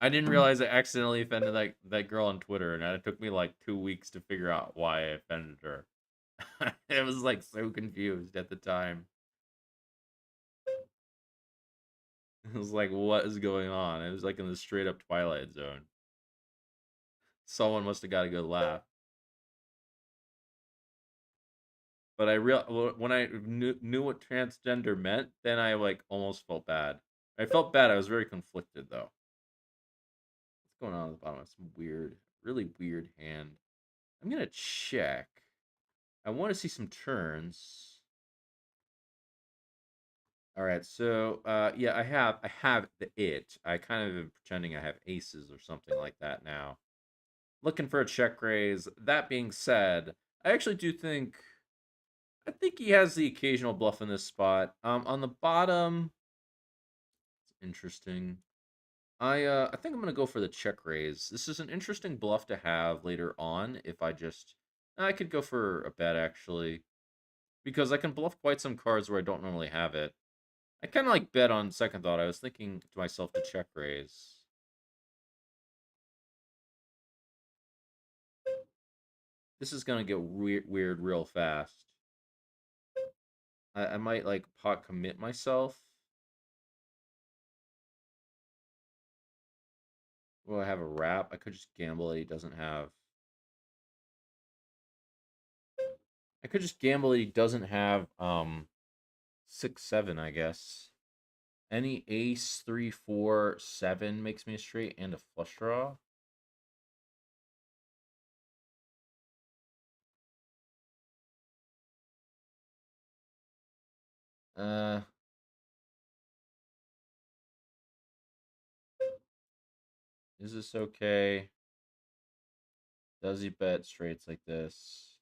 I didn't realize I accidentally offended that girl on Twitter, and it took me like 2 weeks to figure out why I offended her. I was like so confused at the time. It was like, what is going on? It was like in the straight up Twilight Zone. Someone must have got a good laugh. But when I knew what transgender meant, then I like almost felt bad. I felt bad. I was very conflicted though. What's going on at the bottom of some weird, really weird hand? I'm gonna check. I want to see some turns. All right, so yeah, I have the it. I kind of am pretending I have aces or something like that now. Looking for a check raise. That being said, I think he has the occasional bluff in this spot. On the bottom, it's interesting. I think I'm gonna go for the check raise. This is an interesting bluff to have later on. If I could go for a bet actually, because I can bluff quite some cards where I don't normally have it. I kind of like bet on second thought. I was thinking to myself to check raise. This is gonna get weird real fast. I might like pot commit myself. Well, I have a wrap. I could just gamble that he doesn't have. I could just gamble that he doesn't have 6-7, I guess. Any ace 3-4-7 makes me a straight and a flush draw. Uh, is this okay? Does he bet straights like this?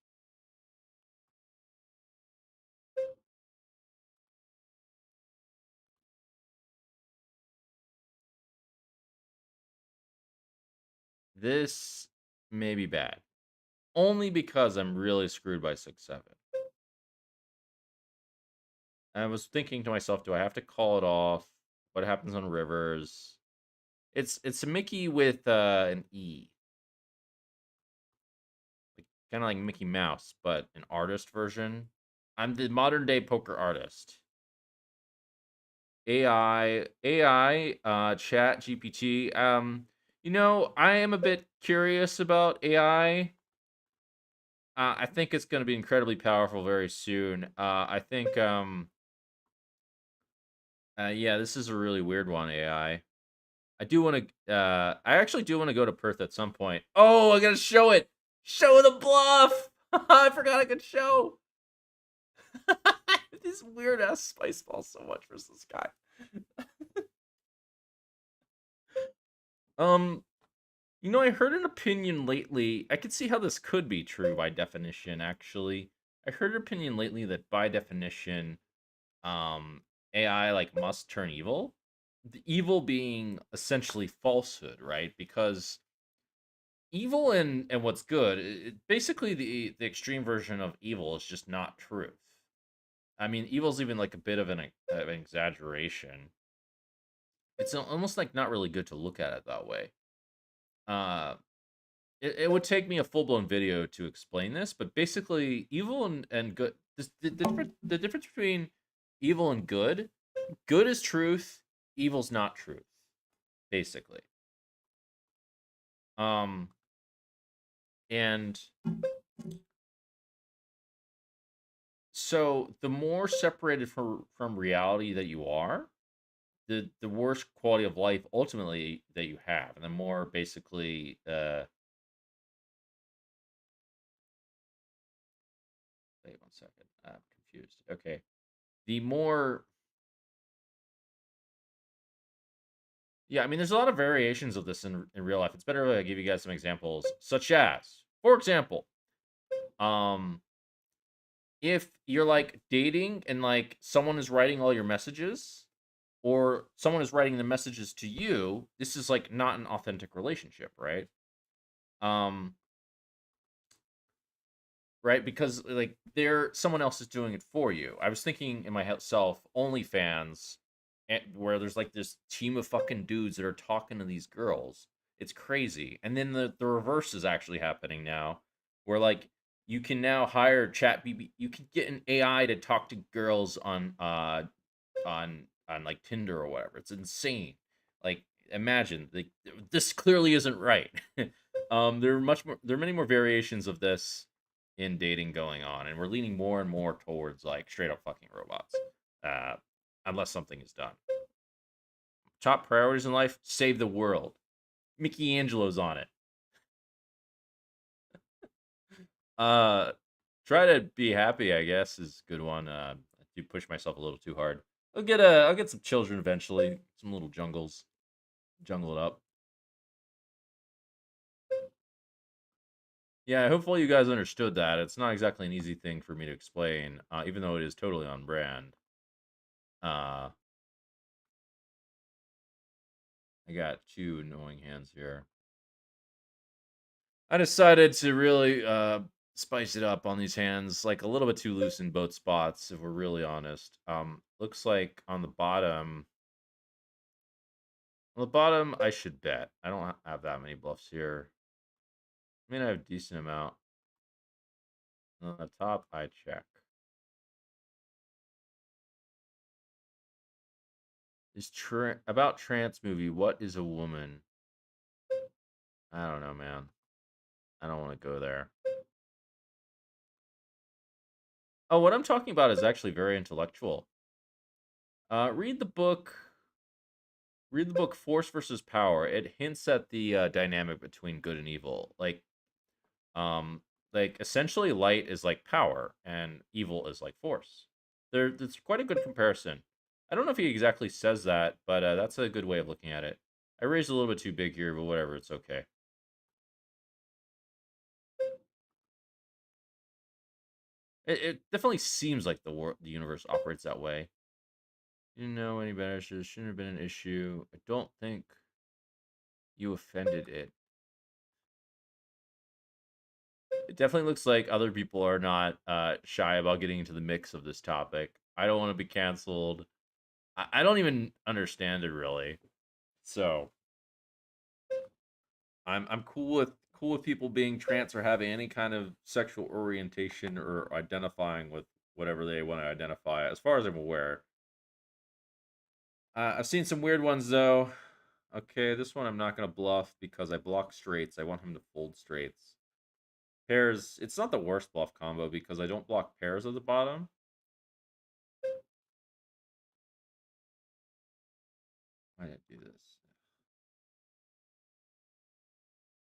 This may be bad. Only because I'm really screwed by 6-7. I was thinking to myself, do I have to call it off? What happens on rivers? It's a Mickey with an E. Like kind of like Mickey Mouse, but an artist version. I'm the modern day poker artist. AI, Chat GPT. I am a bit curious about AI. I think it's going to be incredibly powerful very soon. I think, yeah, this is a really weird one. AI. I do want to. I actually do want to go to Perth at some point. Oh, I gotta show it. Show the bluff. I forgot I could show. This weird ass spice ball so much for this guy. Um, I heard an opinion lately. I could see how this could be true by definition, actually. I heard an opinion lately that by definition, um, AI like must turn evil. The evil being essentially falsehood, right? Because evil and what's good, basically the extreme version of evil is just not truth. I mean, evil's even like a bit of an exaggeration. It's almost like not really good to look at it that way. Uh, it would take me a full blown video to explain this, but basically, evil and good. The difference between evil and good is truth, evil's not truth, basically. Um, and so the more separated from reality that you are, the worse quality of life ultimately that you have, and the more basically wait 1 second, I'm confused. Okay, the more yeah, I mean, there's a lot of variations of this in real life. It's better if I give you guys some examples, such as, for example, um, if you're like dating and like someone is writing all your messages, or someone is writing the messages to you, this is like not an authentic relationship, right? Um, right? Because like someone else is doing it for you. I was thinking in myself, OnlyFans, where there's like this team of fucking dudes that are talking to these girls. It's crazy. And then the reverse is actually happening now, where like you can now hire chat BB. You can get an AI to talk to girls on like Tinder or whatever. It's insane. Like imagine like this clearly isn't right. There are many more variations of this in dating going on, and we're leaning more and more towards like straight up fucking robots. Uh unless something is done. Top priorities in life, save the world. Mickey Angelo's on it. Uh try to be happy, I guess, is a good one. I do push myself a little too hard. I'll get some children eventually, some little jungle it up. Yeah, hopefully you guys understood that. It's not exactly an easy thing for me to explain, even though it is totally on brand. Uh, I got two annoying hands here. I decided to really spice it up on these hands, like a little bit too loose in both spots, if we're really honest. Looks like on the bottom, I should bet. I don't have that many bluffs here. I mean, I have a decent amount. On the top, I check. About Trance movie. What is a woman? I don't know, man. I don't want to go there. Oh, what I'm talking about is actually very intellectual. Read the book. Read the book Force versus Power. It hints at the dynamic between good and evil. Um, like essentially, light is like power, and evil is like force. There's quite a good comparison. I don't know if he exactly says that, but that's a good way of looking at it. I raised a little bit too big here, but whatever, it's okay. It definitely seems like the universe operates that way. Didn't know any better. Shouldn't have been an issue. I don't think you offended it. It definitely looks like other people are not shy about getting into the mix of this topic. I don't want to be canceled. I don't even understand it really. So I'm cool with people being trans or having any kind of sexual orientation or identifying with whatever they want to identify. As far as I'm aware, I've seen some weird ones though. Okay, this one I'm not gonna bluff because I block straights. I want him to fold straights. Pairs, it's not the worst bluff combo because I don't block pairs at the bottom. Why did I do this?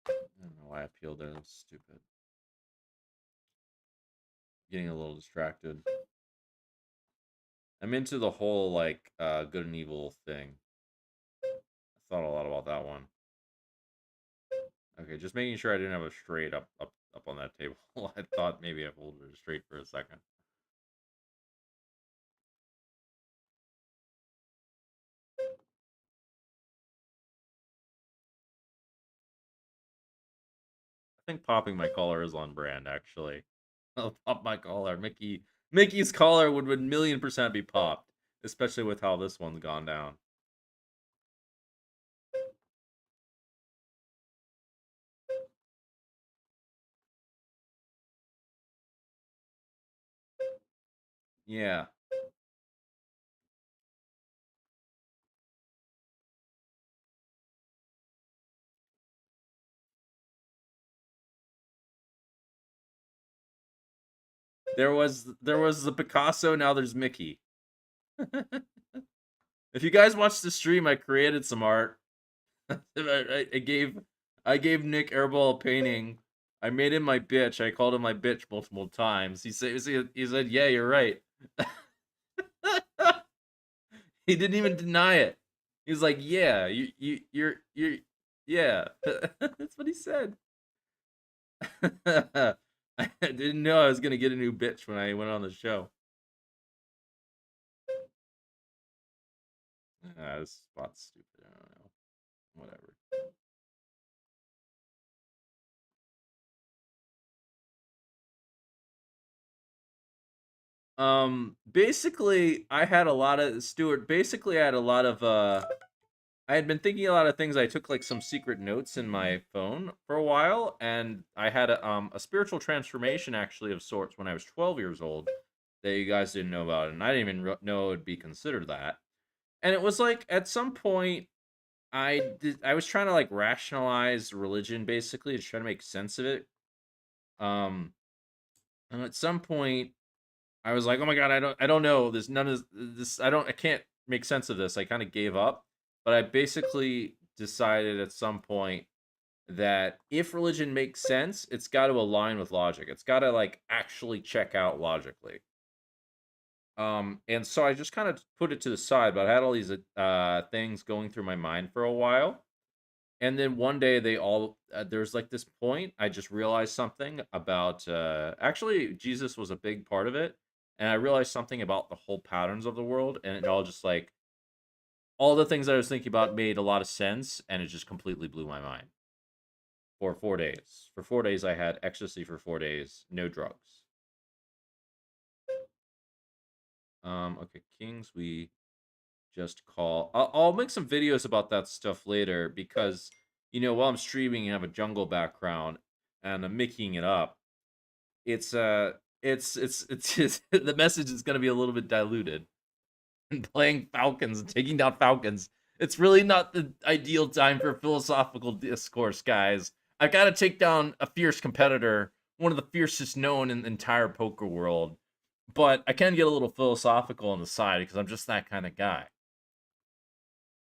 I don't know why I peeled there. That's stupid. Getting a little distracted. I'm into the whole like good and evil thing. I thought a lot about that one. Okay, just making sure I didn't have a straight up on that table. I thought maybe I folded it straight for a second. I think popping my collar is on brand actually. I'll pop my collar. Mickey's collar would 1,000,000% be popped, especially with how this one's gone down. Yeah. There was the Picasso, now there's Mickey. If you guys watched the stream, I created some art. I gave Nick Airball a painting. I made him my bitch. I called him my bitch multiple times. He said, "Yeah, you're right." He didn't even deny it. He was like, "Yeah, you're yeah." That's what he said. I didn't know I was gonna get a new bitch when I went on the show. This spot's stupid. I don't know. Whatever. Basically, I had a lot of Stuart. Basically, I had a lot of I had been thinking a lot of things. I took like some secret notes in my phone for a while, and I had a spiritual transformation actually of sorts when I was 12 years old that you guys didn't know about, and I didn't even know it would be considered that. And it was like at some point I was trying to like rationalize religion basically to try to make sense of it. Um, and at some point I was like, "Oh my god, I don't know. There's none of this. I can't make sense of this." I kind of gave up, but I basically decided at some point that if religion makes sense, it's got to align with logic. It's got to like actually check out logically. And so I just kind of put it to the side, but I had all these things going through my mind for a while. And then one day they all there's like this point I just realized something about actually Jesus was a big part of it, and I realized something about the whole patterns of the world, and it all just like all the things I was thinking about made a lot of sense, and it just completely blew my mind. For 4 days. For 4 days I had ecstasy for 4 days, no drugs. Okay, kings we just call. I'll make some videos about that stuff later because while I'm streaming and have a jungle background and I'm making it up, it's it's just, the message is going to be a little bit diluted. And playing falcons and taking down falcons, it's really not the ideal time for philosophical discourse, guys. I've got to take down a fierce competitor, one of the fiercest known in the entire poker world, but I can get a little philosophical on the side because I'm just that kind of guy.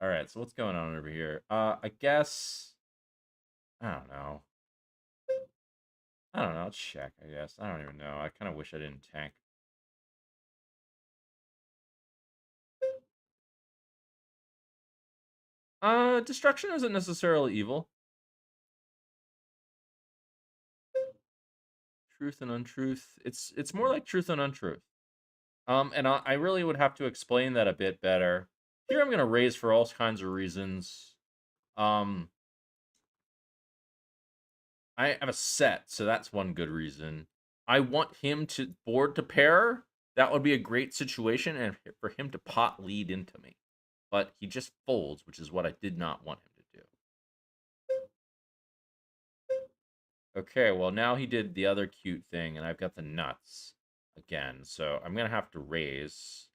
All right, so what's going on over here? I guess I don't know. I don't know. Let's check. I guess I don't even know. I kind of wish I didn't tank. Destruction isn't necessarily evil. Truth and untruth. It's more like truth and untruth. And I really would have to explain that a bit better. Here I'm gonna raise for all kinds of reasons. Um, I have a set, so that's one good reason. I want him to board to pair. That would be a great situation, and for him to pot lead into me. But he just folds, which is what I did not want him to do. Okay, well now he did the other cute thing, and I've got the nuts again. So I'm gonna have to raise,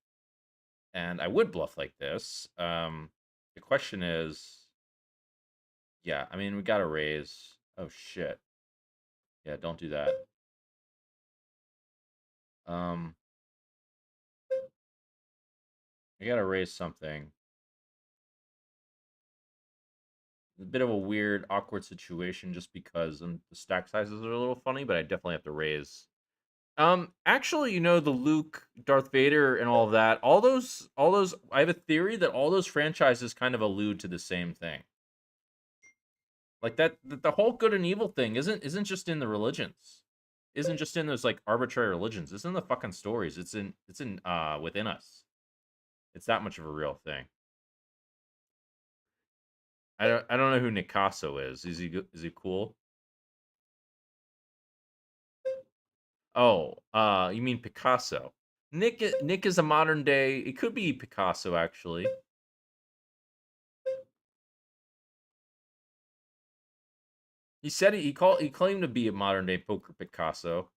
and I would bluff like this. The question is, yeah, I mean we gotta raise. Oh shit, yeah, don't do that. Um, I gotta raise something. A bit of a weird, awkward situation just because the stack sizes are a little funny, but I definitely have to raise. Actually, the Luke, Darth Vader, and all of that, all those. I have a theory that all those franchises kind of allude to the same thing. Like the whole good and evil thing isn't just in the religions, isn't just in those like arbitrary religions. It's in the fucking stories. It's in within us. It's that much of a real thing. I don't know who Picasso is. Is he cool? Oh, you mean Picasso? Nick is a modern day. It could be Picasso actually. He said he claimed to be a modern day poker Picasso.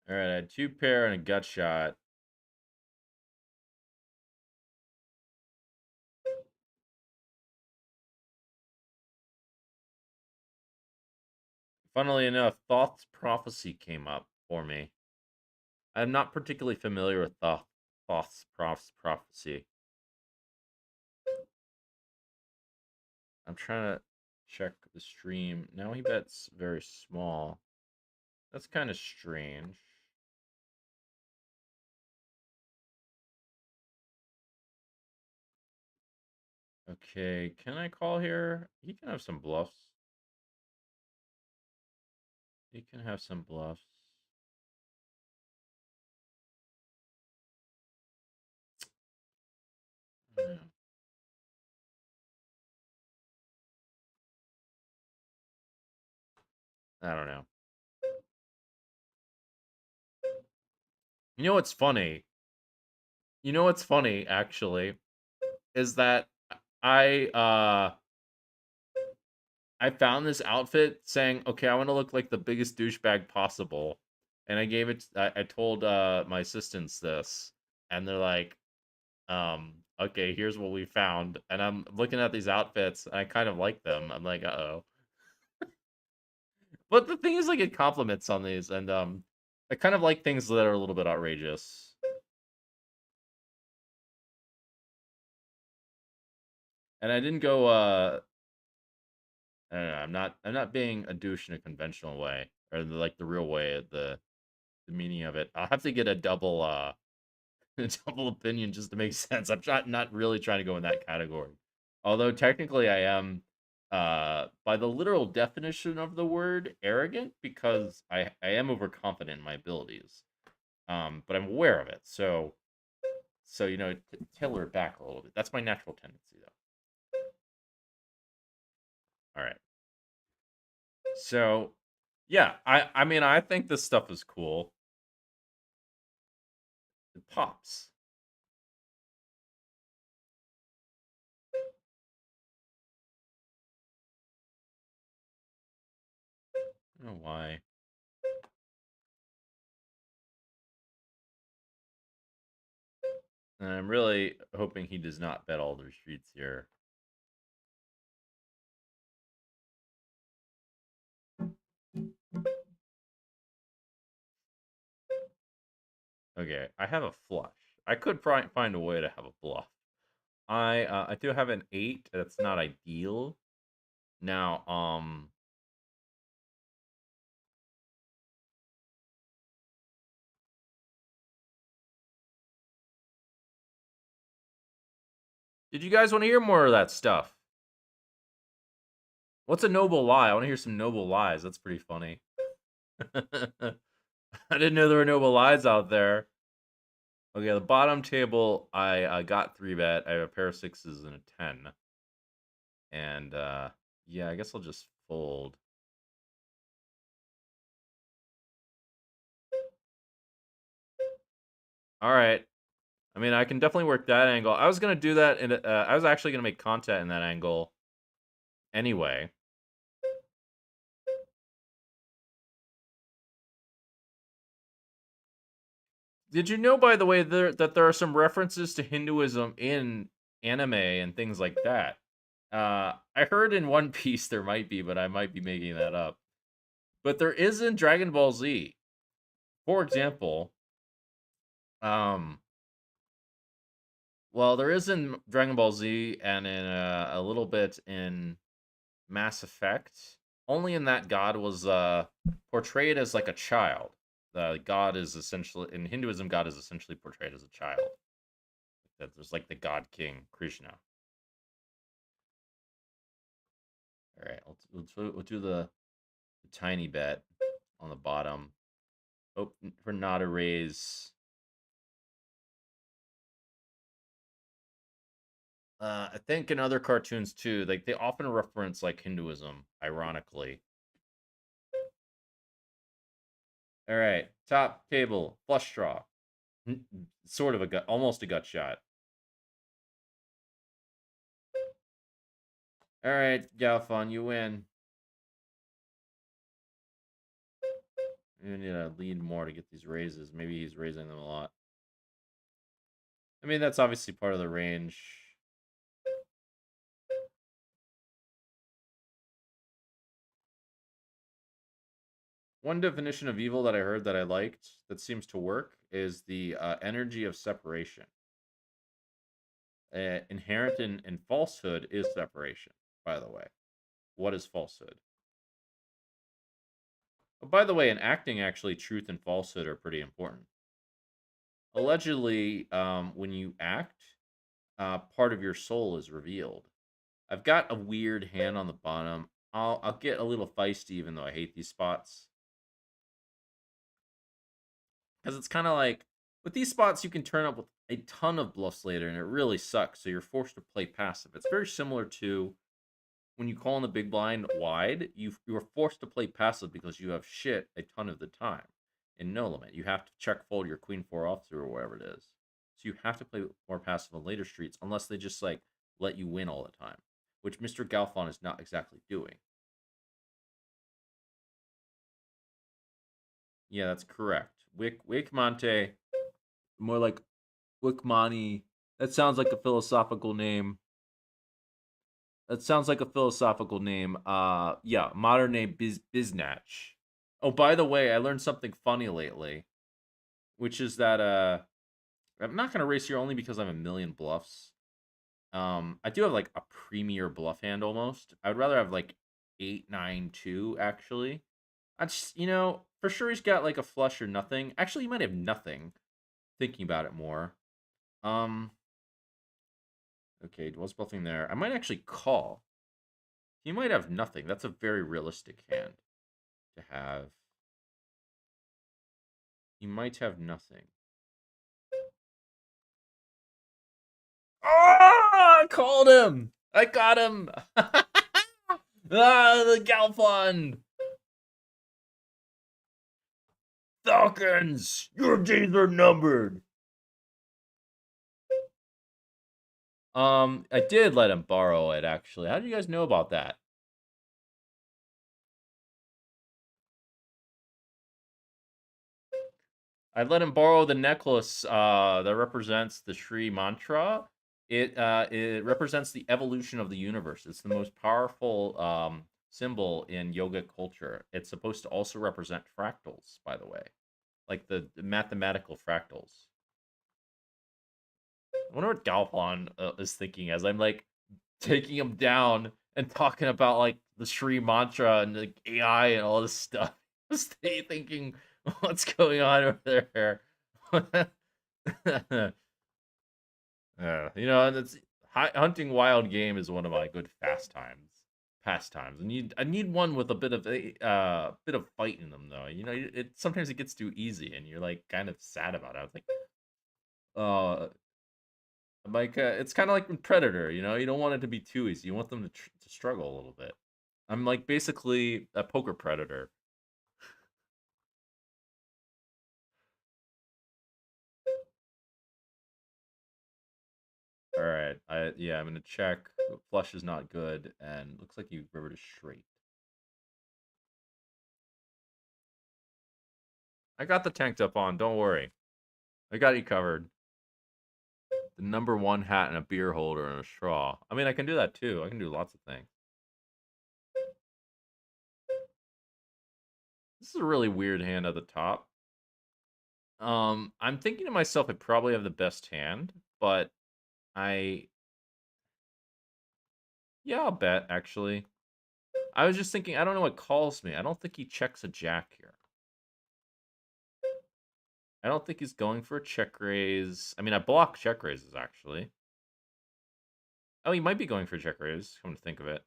All right, I had two pair and a gut shot. Funnily enough, Thoth's prophecy came up for me. I'm not particularly familiar with Thoth's prophecy. I'm trying to check the stream. Now he bets very small. That's kind of strange. Okay, can I call here? He can have some bluffs. He can have some bluffs. I don't know. You know what's funny? You know what's funny, actually, is that I uh I found this outfit saying, okay, I want to look like the biggest douchebag possible. And I gave it, I told my assistants this, and they're like, okay, here's what we found. And I'm looking at these outfits, and I kind of like them. I'm like, uh-oh. But the thing is, like, it compliments on these, and I kind of like things that are a little bit outrageous. And I didn't go, I don't know, I'm not being a douche in a conventional way, or like the real way, the meaning of it. I'll have to get a double, a double opinion just to make sense. I'm not really trying to go in that category. Although technically I am by the literal definition of the word arrogant, because I am overconfident in my abilities. But I'm aware of it. So tailor it back a little bit. That's my natural tendency though. All right. So yeah, I mean I think this stuff is cool. It pops. I don't know why. And I'm really hoping he does not bet all the retreats here. Okay, I have a flush. I could probably find a way to have a bluff. I do have an 8. That's not ideal. Now, did you guys want to hear more of that stuff? What's a noble lie? I want to hear some noble lies. That's pretty funny. I didn't know there were noble lies out there. Okay, the bottom table, I got 3-bet. I have a pair of 6s and a 10. And yeah, I guess I'll just fold. All right. I mean, I can definitely work that angle. I was gonna do that, and I was actually gonna make content in that angle anyway. Did you know, by the way, that there are some references to Hinduism in anime and things like that? I heard in One Piece there might be, but I might be making that up. But there is in Dragon Ball Z. For example, um, well, there is in Dragon Ball Z and in a little bit in Mass Effect. Only in that God was portrayed as like a child. The God is essentially in Hinduism. God is essentially portrayed as a child. That there's like the God King Krishna. All right, we'll do the tiny bet on the bottom. Oh, for not a raise. I think in other cartoons too, like they often reference like Hinduism, ironically. All right, top table, flush draw. Sort of a gut, almost a gut shot. All right, Galfond, you win. You need to lead more to get these raises. Maybe he's raising them a lot. I mean, that's obviously part of the range. One definition of evil that I heard that I liked that seems to work is the energy of separation. Inherent in falsehood is separation, by the way. What is falsehood? But by the way, in acting, actually, truth and falsehood are pretty important. Allegedly, when you act, part of your soul is revealed. I've got a weird hand on the bottom. I'll get a little feisty, even though I hate these spots. Because it's kind of like, with these spots, you can turn up with a ton of bluffs later, and it really sucks. So you're forced to play passive. It's very similar to when you call in the big blind wide. You're forced to play passive because you have shit a ton of the time in no limit. You have to check fold your queen four offsuit or whatever it is. So you have to play more passive on later streets unless they just like let you win all the time, which Mr. Galfond is not exactly doing. Yeah, that's correct. Wick Monte, more like Wickmani. That sounds like a philosophical name. That sounds like a philosophical name. Yeah, modern name Biznatch. Oh, by the way, I learned something funny lately, which is that I'm not gonna race here only because I have a million bluffs. I do have like a premier bluff hand almost. I would rather have like 8-9-2 actually. I just for sure he's got like a flush or nothing. Actually, he might have nothing. Thinking about it more. Um, okay, was bluffing there. I might actually call. He might have nothing. That's a very realistic hand to have. He might have nothing. Oh, I called him. I got him. The Galfond. Falcons, your days are numbered. I did let him borrow it, actually. How do you guys know about that? I let him borrow the necklace that represents the Sri mantra. It represents the evolution of the universe. It's the most powerful symbol in yoga culture. It's supposed to also represent fractals, by the way, like the mathematical fractals. I wonder what Galfond is thinking as I'm like taking him down and talking about like the Sri mantra and like AI and all this stuff. Stay thinking, what's going on over there? And it's hunting wild game is one of my good pastimes. I need one with a bit of fight in them though. It sometimes it gets too easy and you're like kind of sad about it. I was uh, it's kind of like with Predator. You don't want it to be too easy. You want them to struggle a little bit. I'm like basically a poker predator. All right, I'm gonna check. Flush is not good, and looks like you rivered a straight. I got the tanked up on. Don't worry, I got you covered. The number one hat and a beer holder and a straw. I mean, I can do that too. I can do lots of things. This is a really weird hand at the top. I'm thinking to myself, I probably have the best hand, but I yeah, I'll bet actually. I was just thinking, I don't know what calls me. I don't think he checks a jack here. I don't think he's going for a check raise. I mean, I block check raises, actually. Oh, he might be going for a check raise, come to think of it.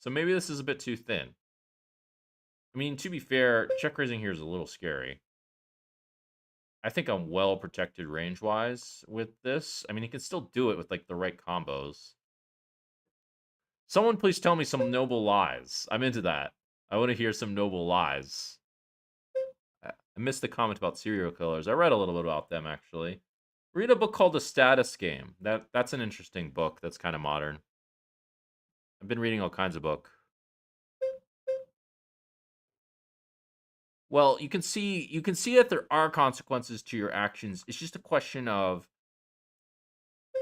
So maybe this is a bit too thin. I mean, to be fair, check raising here is a little scary. I think I'm well protected range-wise with this. I mean, he can still do it with, like, the right combos. Someone please tell me some noble lies. I'm into that. I want to hear some noble lies. I missed the comment about serial killers. I read a little bit about them, actually. Read a book called The Status Game. That's an interesting book that's kind of modern. I've been reading all kinds of book. Well, you can see that there are consequences to your actions. It's just a question of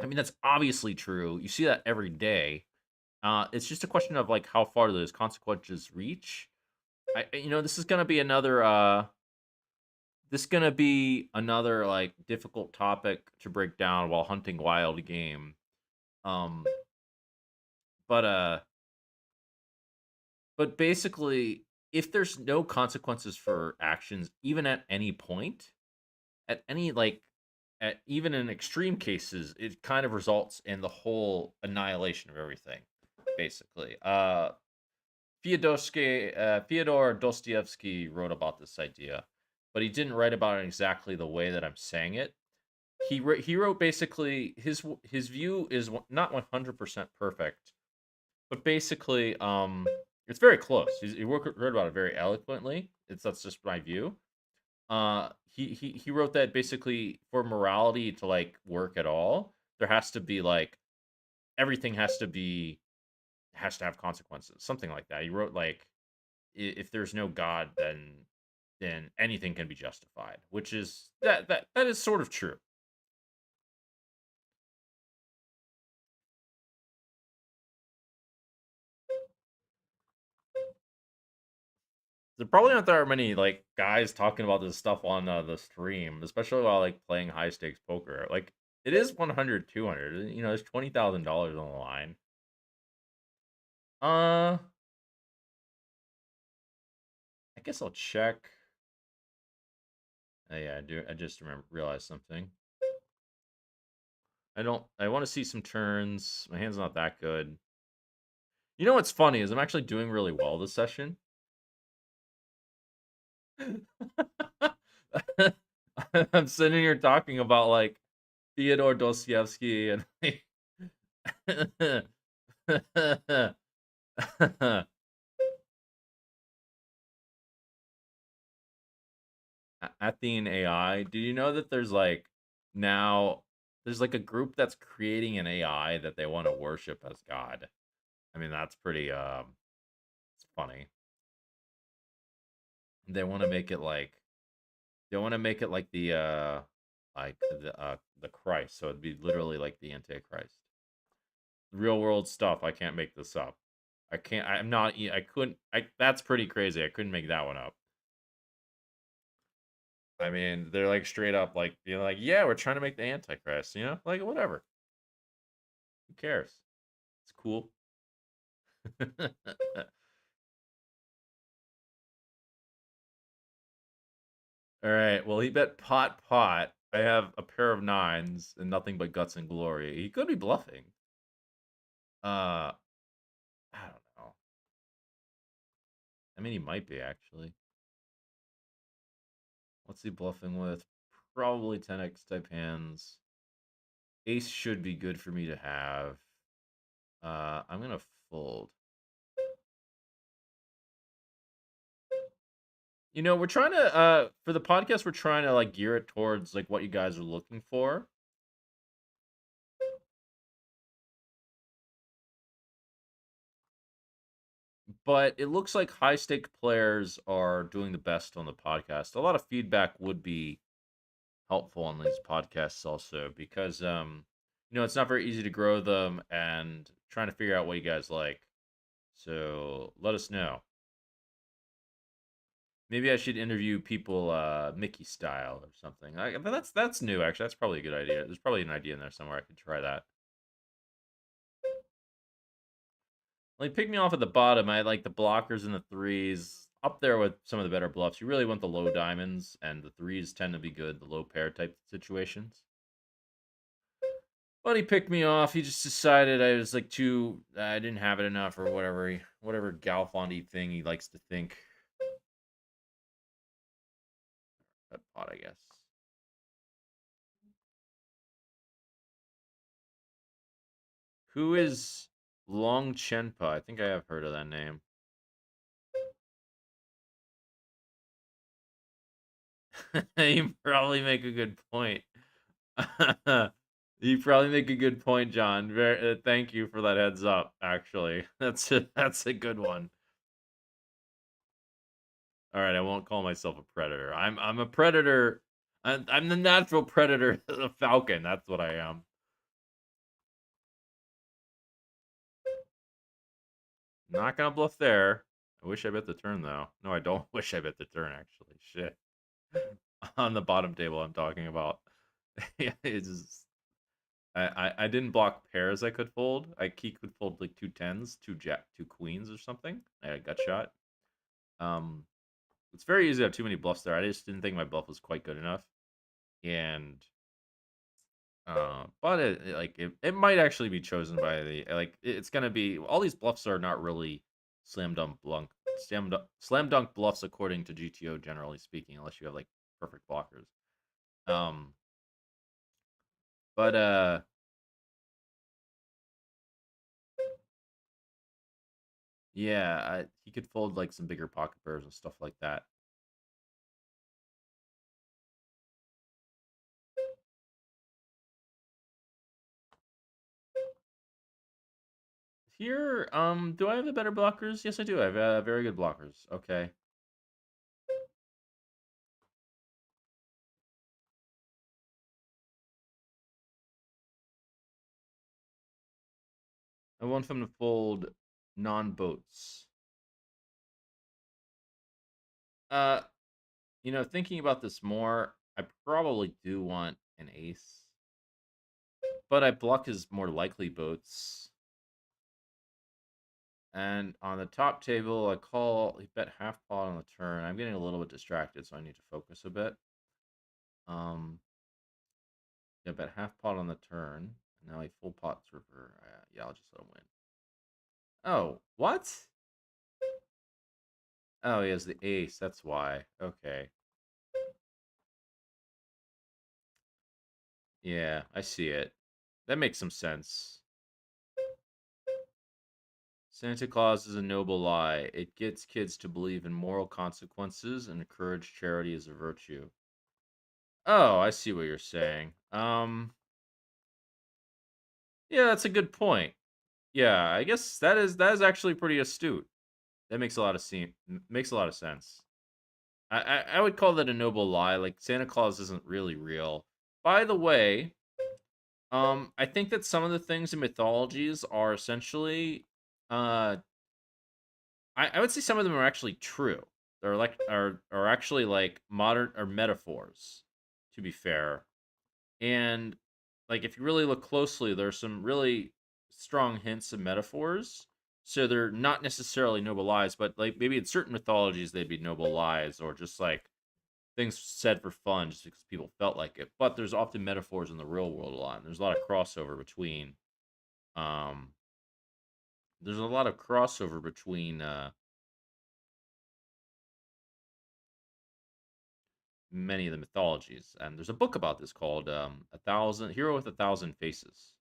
I mean that's obviously true. You see that every day. It's just a question of like how far those consequences reach. This is going to be another like difficult topic to break down while hunting wild game. Um but But basically, if there's no consequences for actions, even at any point, at any like, at even in extreme cases, it kind of results in the whole annihilation of everything. Basically, Fyodor Dostoevsky wrote about this idea, but he didn't write about it exactly the way that I'm saying it. he wrote basically his view is not 100% perfect, but basically it's very close. He wrote about it very eloquently. That's just my view. He wrote that basically for morality to like work at all, there has to be like everything has to have consequences, something like that. He wrote like if there's no God, then anything can be justified, which is that is sort of true. There probably aren't that many like guys talking about this stuff on the stream, especially while like playing high stakes poker. Like it is 100, 200. You know, there's $20,000 on the line. I guess I'll check. Yeah, I do. I just realized something. I don't. I want to see some turns. My hand's not that good. You know what's funny is I'm actually doing really well this session. I'm sitting here talking about like Theodore Dostoevsky and like Athene AI. Do you know that now there's like a group that's creating an AI that they want to worship as God? I mean, that's pretty it's funny. They want to make it like the Christ, so it'd be literally like the Antichrist. Real world stuff. I can't make this up. I can't. I'm not. I couldn't. That's pretty crazy. I couldn't make that one up. I mean, they're like straight up like being like, yeah, we're trying to make the Antichrist. You know, like whatever. Who cares? It's cool. All right. Well, he bet pot pot. I have a pair of nines and nothing but guts and glory. He could be bluffing. I don't know. I mean, he might be actually. What's he bluffing with? Probably 10x type hands. Ace should be good for me to have. I'm gonna fold. You know, we're trying to for the podcast, we're trying to like gear it towards like what you guys are looking for. But it looks like high stake players are doing the best on the podcast. A lot of feedback would be helpful on these podcasts also because you know, it's not very easy to grow them and trying to figure out what you guys like. So let us know. Maybe I should interview people Mickey style or something. But that's new actually. That's probably a good idea. There's probably an idea in there somewhere I could try that. Like pick me off at the bottom. I like the blockers and the threes up there with some of the better bluffs. You really want the low diamonds, and the threes tend to be good. The low pair type situations. But he picked me off. He just decided I was like too. I didn't have it enough, or whatever Galfondy thing he likes to think. That pot, I guess. Who is Long Chenpa? I think I have heard of that name. You probably make a good point. You probably make a good point, John. Thank you for that heads up. Actually, that's a good one. All right, I won't call myself a predator. I'm a predator. I'm the natural predator, the falcon. That's what I am. Not gonna bluff there. I wish I bet the turn though. No, I don't wish I bet the turn. Actually, shit. On the bottom table, I'm talking about. Yeah, it's just, I didn't block pairs I could fold. He could fold like two tens, two queens or something. I had a gut shot. Um, it's very easy to have too many bluffs there. I just didn't think my bluff was quite good enough, and but it might actually be chosen by it's gonna be all these bluffs are not really slam dunk bluffs according to GTO generally speaking, unless you have like perfect blockers. Um, But yeah, he could fold like some bigger pocket pairs and stuff like that. Here, do I have the better blockers? Yes, I do. I have very good blockers. Okay. I want him to fold non-boats. Uh, thinking about this more, I probably do want an ace. But I block his more likely boats. And on the top table, he bet half pot on the turn. I'm getting a little bit distracted, so I need to focus a bit. Yeah, bet half pot on the turn. And now he full pots river. Yeah, I'll just let him win. Oh, what? Oh, he has the ace. That's why. Okay. Yeah, I see it. That makes some sense. Santa Claus is a noble lie. It gets kids to believe in moral consequences and encourage charity as a virtue. Oh, I see what you're saying. Yeah, that's a good point. Yeah, I guess that is actually pretty astute. That makes a lot of makes a lot of sense. I would call that a noble lie. Like Santa Claus isn't really real. By the way, I think that some of the things in mythologies are essentially, uh, I would say some of them are actually true. They're like are actually like modern or metaphors. To be fair, and like if you really look closely, there's some really strong hints and metaphors. So they're not necessarily noble lies, but like maybe in certain mythologies they'd be noble lies or just like things said for fun just because people felt like it. But there's often metaphors in the real world a lot. And there's a lot of crossover between um there's a lot of crossover between many of the mythologies. And there's a book about this called A Thousand Hero with a Thousand Faces.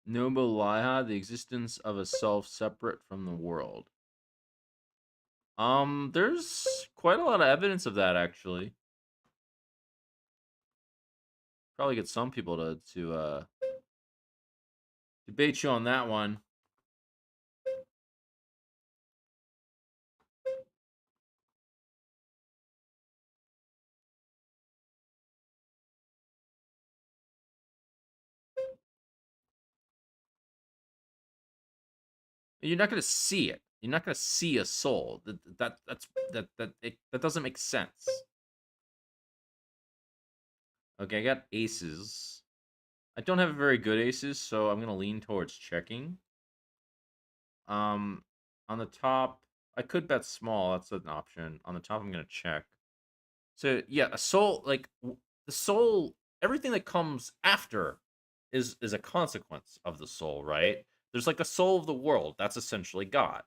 Noble Liha, the existence of a self separate from the world. There's quite a lot of evidence of that actually. Probably get some people to debate you on that one. You're not gonna see it. You're not gonna see a soul. That doesn't make sense. Okay, I got aces. I don't have very good aces, so I'm gonna lean towards checking. Um, on the top, I could bet small. That's an option. On the top, I'm gonna check. So yeah, a soul the soul, everything that comes after is a consequence of the soul, right? There's like a soul of the world, that's essentially God.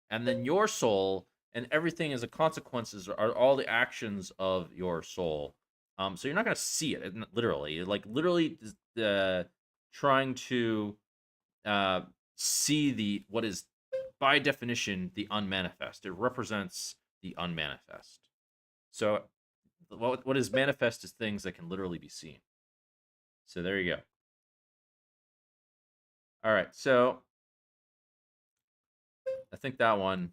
And then your soul and everything is a consequences are all the actions of your soul. So you're not gonna see it literally. Like literally trying to uh see the what is by definition the unmanifest. It represents the unmanifest. So what is manifest is things that can literally be seen. So there you go. All right, so I think that one,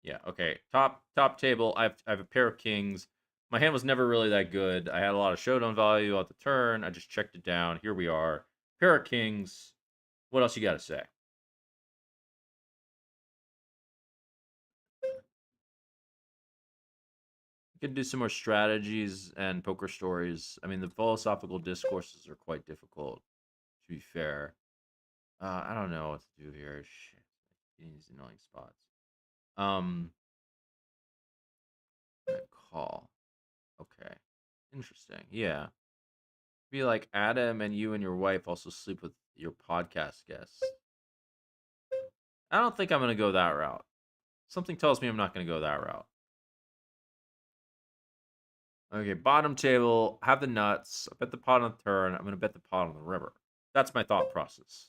yeah, okay. Top table. I have a pair of kings. My hand was never really that good. I had a lot of showdown value at the turn. I just checked it down. Here we are, pair of kings. What else you got to say? You could do some more strategies and poker stories. I mean, the philosophical discourses are quite difficult. To be fair, I don't know what to do here. Shit, these annoying spots. Um, call. Okay. Interesting. Yeah. Be like Adam and you and your wife also sleep with your podcast guest. I don't think I'm going to go that route. Something tells me I'm not going to go that route. Okay, bottom table, have the nuts. I bet the pot on the turn. I'm going to bet the pot on the river. That's my thought process.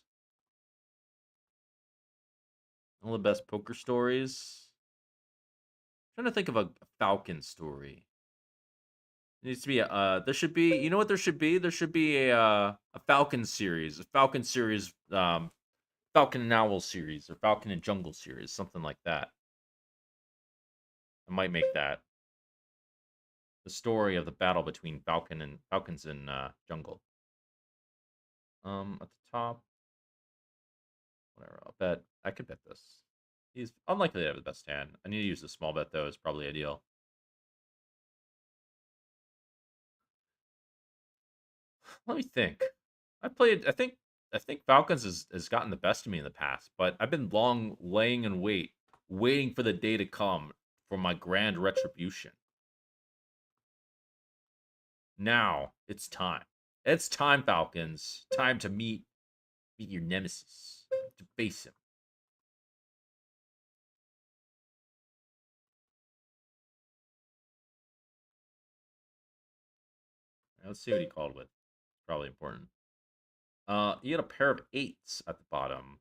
One of the best poker stories. I'm trying to think of a Falcon story. It needs to be there should be, you know what there should be? There should be a Falcon series. A Falcon series, Falcon and Owl series, or Falcon and Jungle series, something like that. I might make that the story of the battle between Falcons and Jungle. At the top, whatever. I'll bet. I could bet this. He's unlikely to have the best hand. I need to use the small bet though. It's probably ideal. Let me think. I played. I think Falcons has gotten the best of me in the past, but I've been long laying in wait, waiting for the day to come for my grand retribution. Now it's time. It's time, Falcons. Time to meet your nemesis, to face him. Let's see what he called with. Probably important. He had a pair of eights at the bottom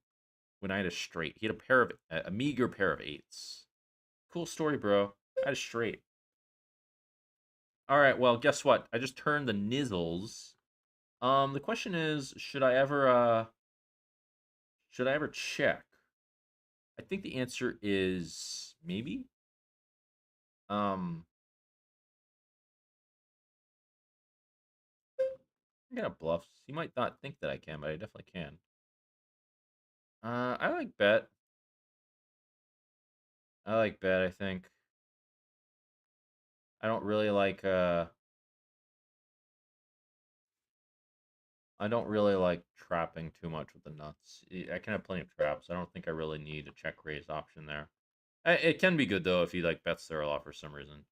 when I had a straight. He had a meager pair of eights. Cool story, bro. I had a straight. All right, well, guess what? I just turned the nizzles. The question is, should I ever check? I think the answer is maybe. I got a bluffs. He might not think that I can, but I definitely can. I like bet. I like bet, I think. I don't really like I don't really like trapping too much with the nuts. I can have plenty of traps. I don't think I really need a check raise option there. It can be good though if he like bets there a lot for some reason.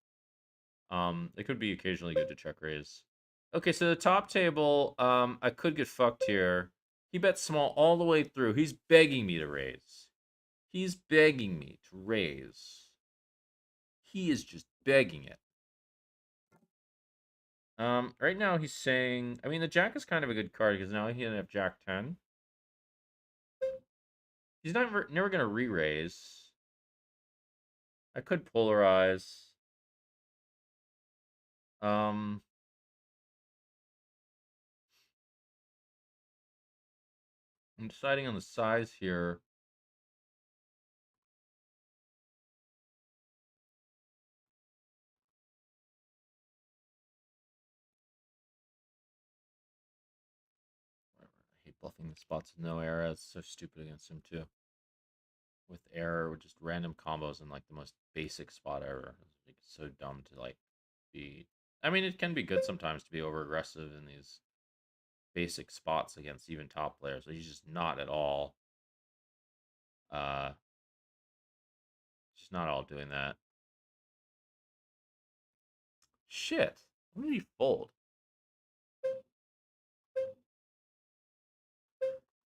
It could be occasionally good to check raise. Okay, so the top table, I could get fucked here. He bets small all the way through. He's begging me to raise. He's begging me to raise. He is just begging it. Right now he's saying, I mean, the jack is kind of a good card because now he can have jack 10. He's never gonna re-raise. I could polarize. Um, I'm deciding on the size here. I hate bluffing the spots with no error. It's so stupid against him too. With error, with just random combos and like the most basic spot ever. It's so dumb to like be. I mean, it can be good sometimes to be over aggressive in these basic spots against even top players, but he's just not at all. Uh, just not all doing that. Shit. When did he fold?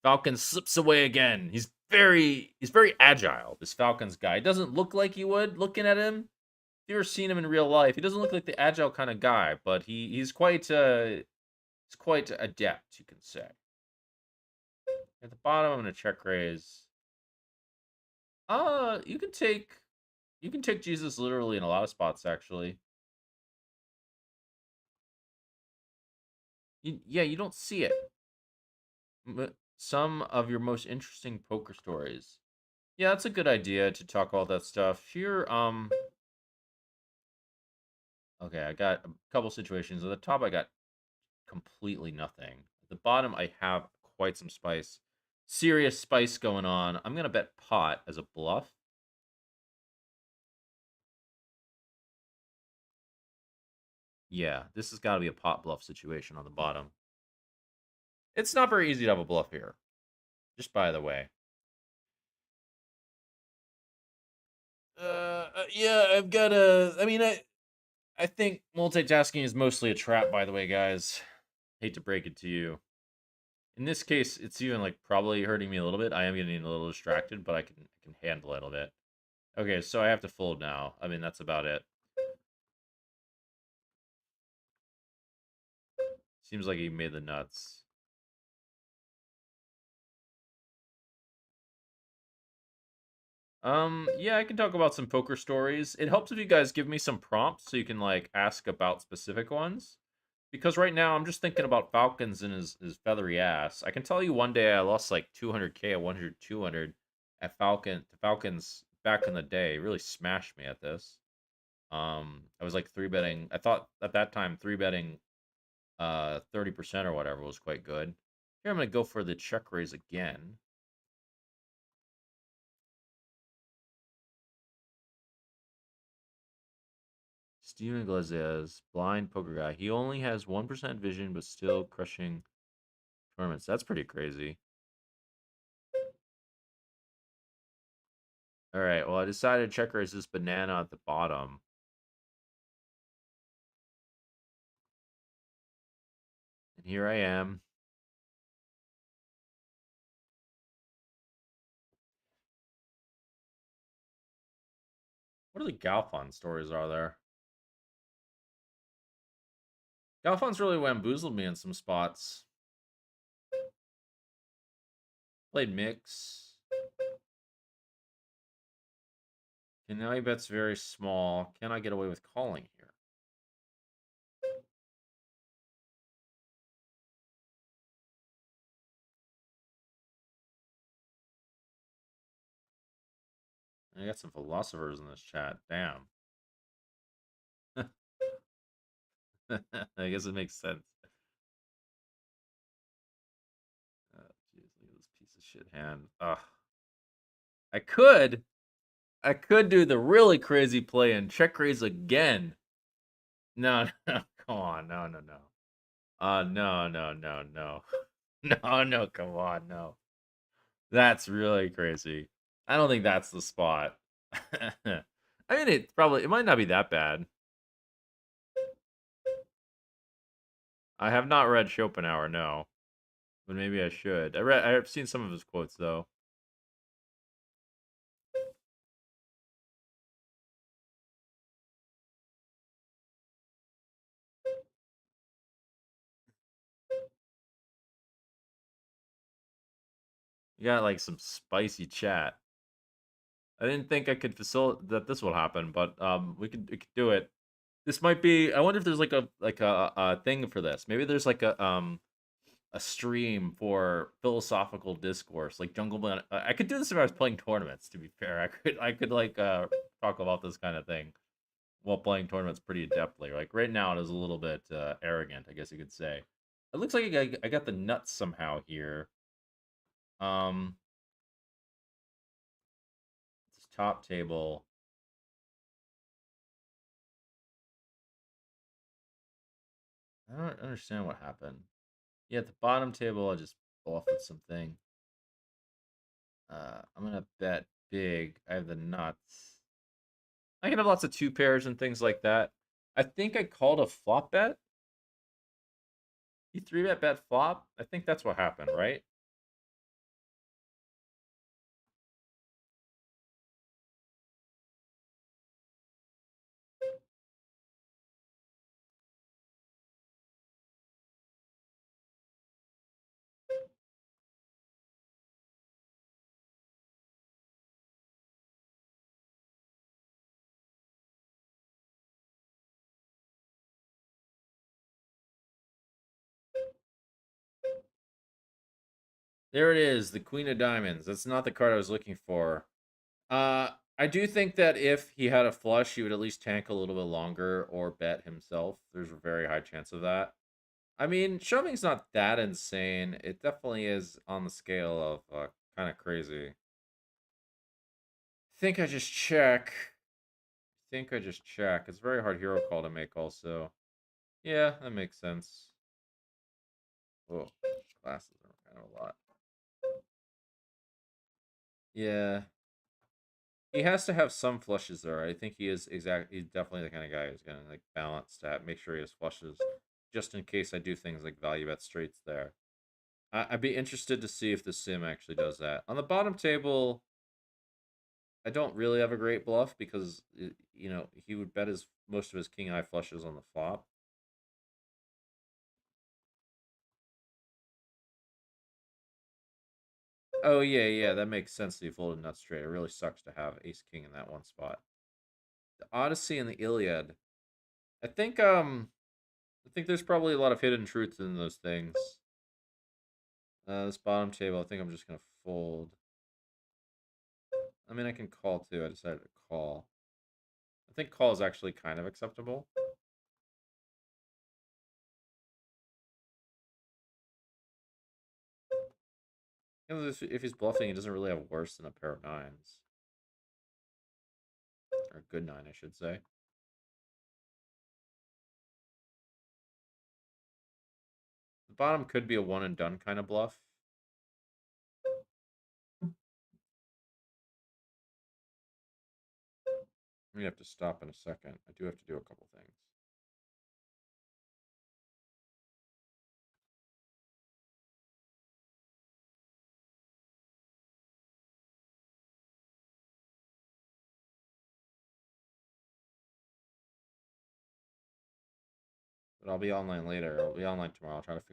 Falcon slips away again. He's very agile. This Falcons guy. It doesn't look like he would looking at him. If you ever seen him in real life, he doesn't look like the agile kind of guy, but he's quite adept, you can say. At the bottom, I'm gonna check raise. You can take Jesus literally in a lot of spots actually. Yeah, you don't see it. Some of your most interesting poker stories. Yeah, that's a good idea to talk all that stuff. Here, okay, I got a couple situations. At the top, I got completely nothing. At the bottom, I have quite some spice. Serious spice going on. I'm gonna bet pot as a bluff. Yeah, this has got to be a pot bluff situation on the bottom. It's not very easy to have a bluff here. Just by the way. Yeah, I've got a. I mean, I think multitasking is mostly a trap. By the way, guys, hate to break it to you. In this case, it's even like probably hurting me a little bit. I am getting a little distracted, but I can handle it a little bit. Okay, so I have to fold now. I mean, that's about it. Seems like he made the nuts. Yeah, I can talk about some poker stories. It helps if you guys give me some prompts so you can like ask about specific ones. Because right now I'm just thinking about Falcons and his feathery ass. I can tell you one day I lost like 200K, I won 200 at Falcons back in the day. It really smashed me at this. I was like three betting. I thought at that time three betting 30% or whatever was quite good. Here I'm gonna go for the check raise again. Steven Iglesias, blind poker guy. He only has 1% vision, but still crushing tournaments. That's pretty crazy. All right. Well, I decided to check raise this banana at the bottom. And here I am. What are the Galfond stories are there? Galfond's really bamboozled me in some spots. Played mix. And now he bets very small. Can I get away with calling here? I got some philosophers in this chat. Damn. I guess it makes sense. Jeez, look at this piece of shit hand. Ugh. I could. I could do the really crazy play and check raise again. No, no, come on. No, no, no. No, no, no, no. No, no, come on, no. That's really crazy. I don't think that's the spot. I mean, it might not be that bad. I have not read Schopenhauer, no, but maybe I should. I've seen some of his quotes though. You got like some spicy chat. I didn't think I could facilitate that this would happen, but we could do it. This might be. I wonder if there's like a thing for this. Maybe there's like a stream for philosophical discourse, like Jungle Man. I could do this if I was playing tournaments. To be fair, I could like talk about this kind of thing while playing tournaments pretty adeptly. Like right now, it is a little bit arrogant, I guess you could say. It looks like I got the nuts somehow here. Um, this top table. I don't understand what happened. Yeah, at the bottom table, I just bluff with something. I'm gonna bet big. I have the nuts. I can have lots of two pairs and things like that. I think I called a flop bet. You three bet flop. I think that's what happened, right? There it is, the Queen of Diamonds. That's not the card I was looking for. I do think that if he had a flush, he would at least tank a little bit longer or bet himself. There's a very high chance of that. I mean, shoving's not that insane. It definitely is on the scale of kind of crazy. I think I just check. I think I just check. It's a very hard hero call to make also. Yeah, that makes sense. Oh, glasses are kind of a lot. Yeah. He has to have some flushes there. I think he is exactly. He's definitely the kind of guy who's gonna like balance that, make sure he has flushes, just in case I do things like value bet straights there. I'd be interested to see if the sim actually does that. On the bottom table, I don't really have a great bluff because you know he would bet his most of his king high flushes on the flop. Oh yeah, that makes sense that he folded nuts straight. It really sucks to have ace king in that one spot. The Odyssey and the Iliad. I think there's probably a lot of hidden truths in those things. This bottom table, I think I'm just gonna fold. I mean, I can call too. I decided to call. I think call is actually kind of acceptable. You know, if he's bluffing, he doesn't really have worse than a pair of nines. Or a good nine, I should say. The bottom could be a one and done kind of bluff. We have to stop in a second. I do have to do a couple things. But I'll be online later. I'll be online tomorrow. I'll try to fix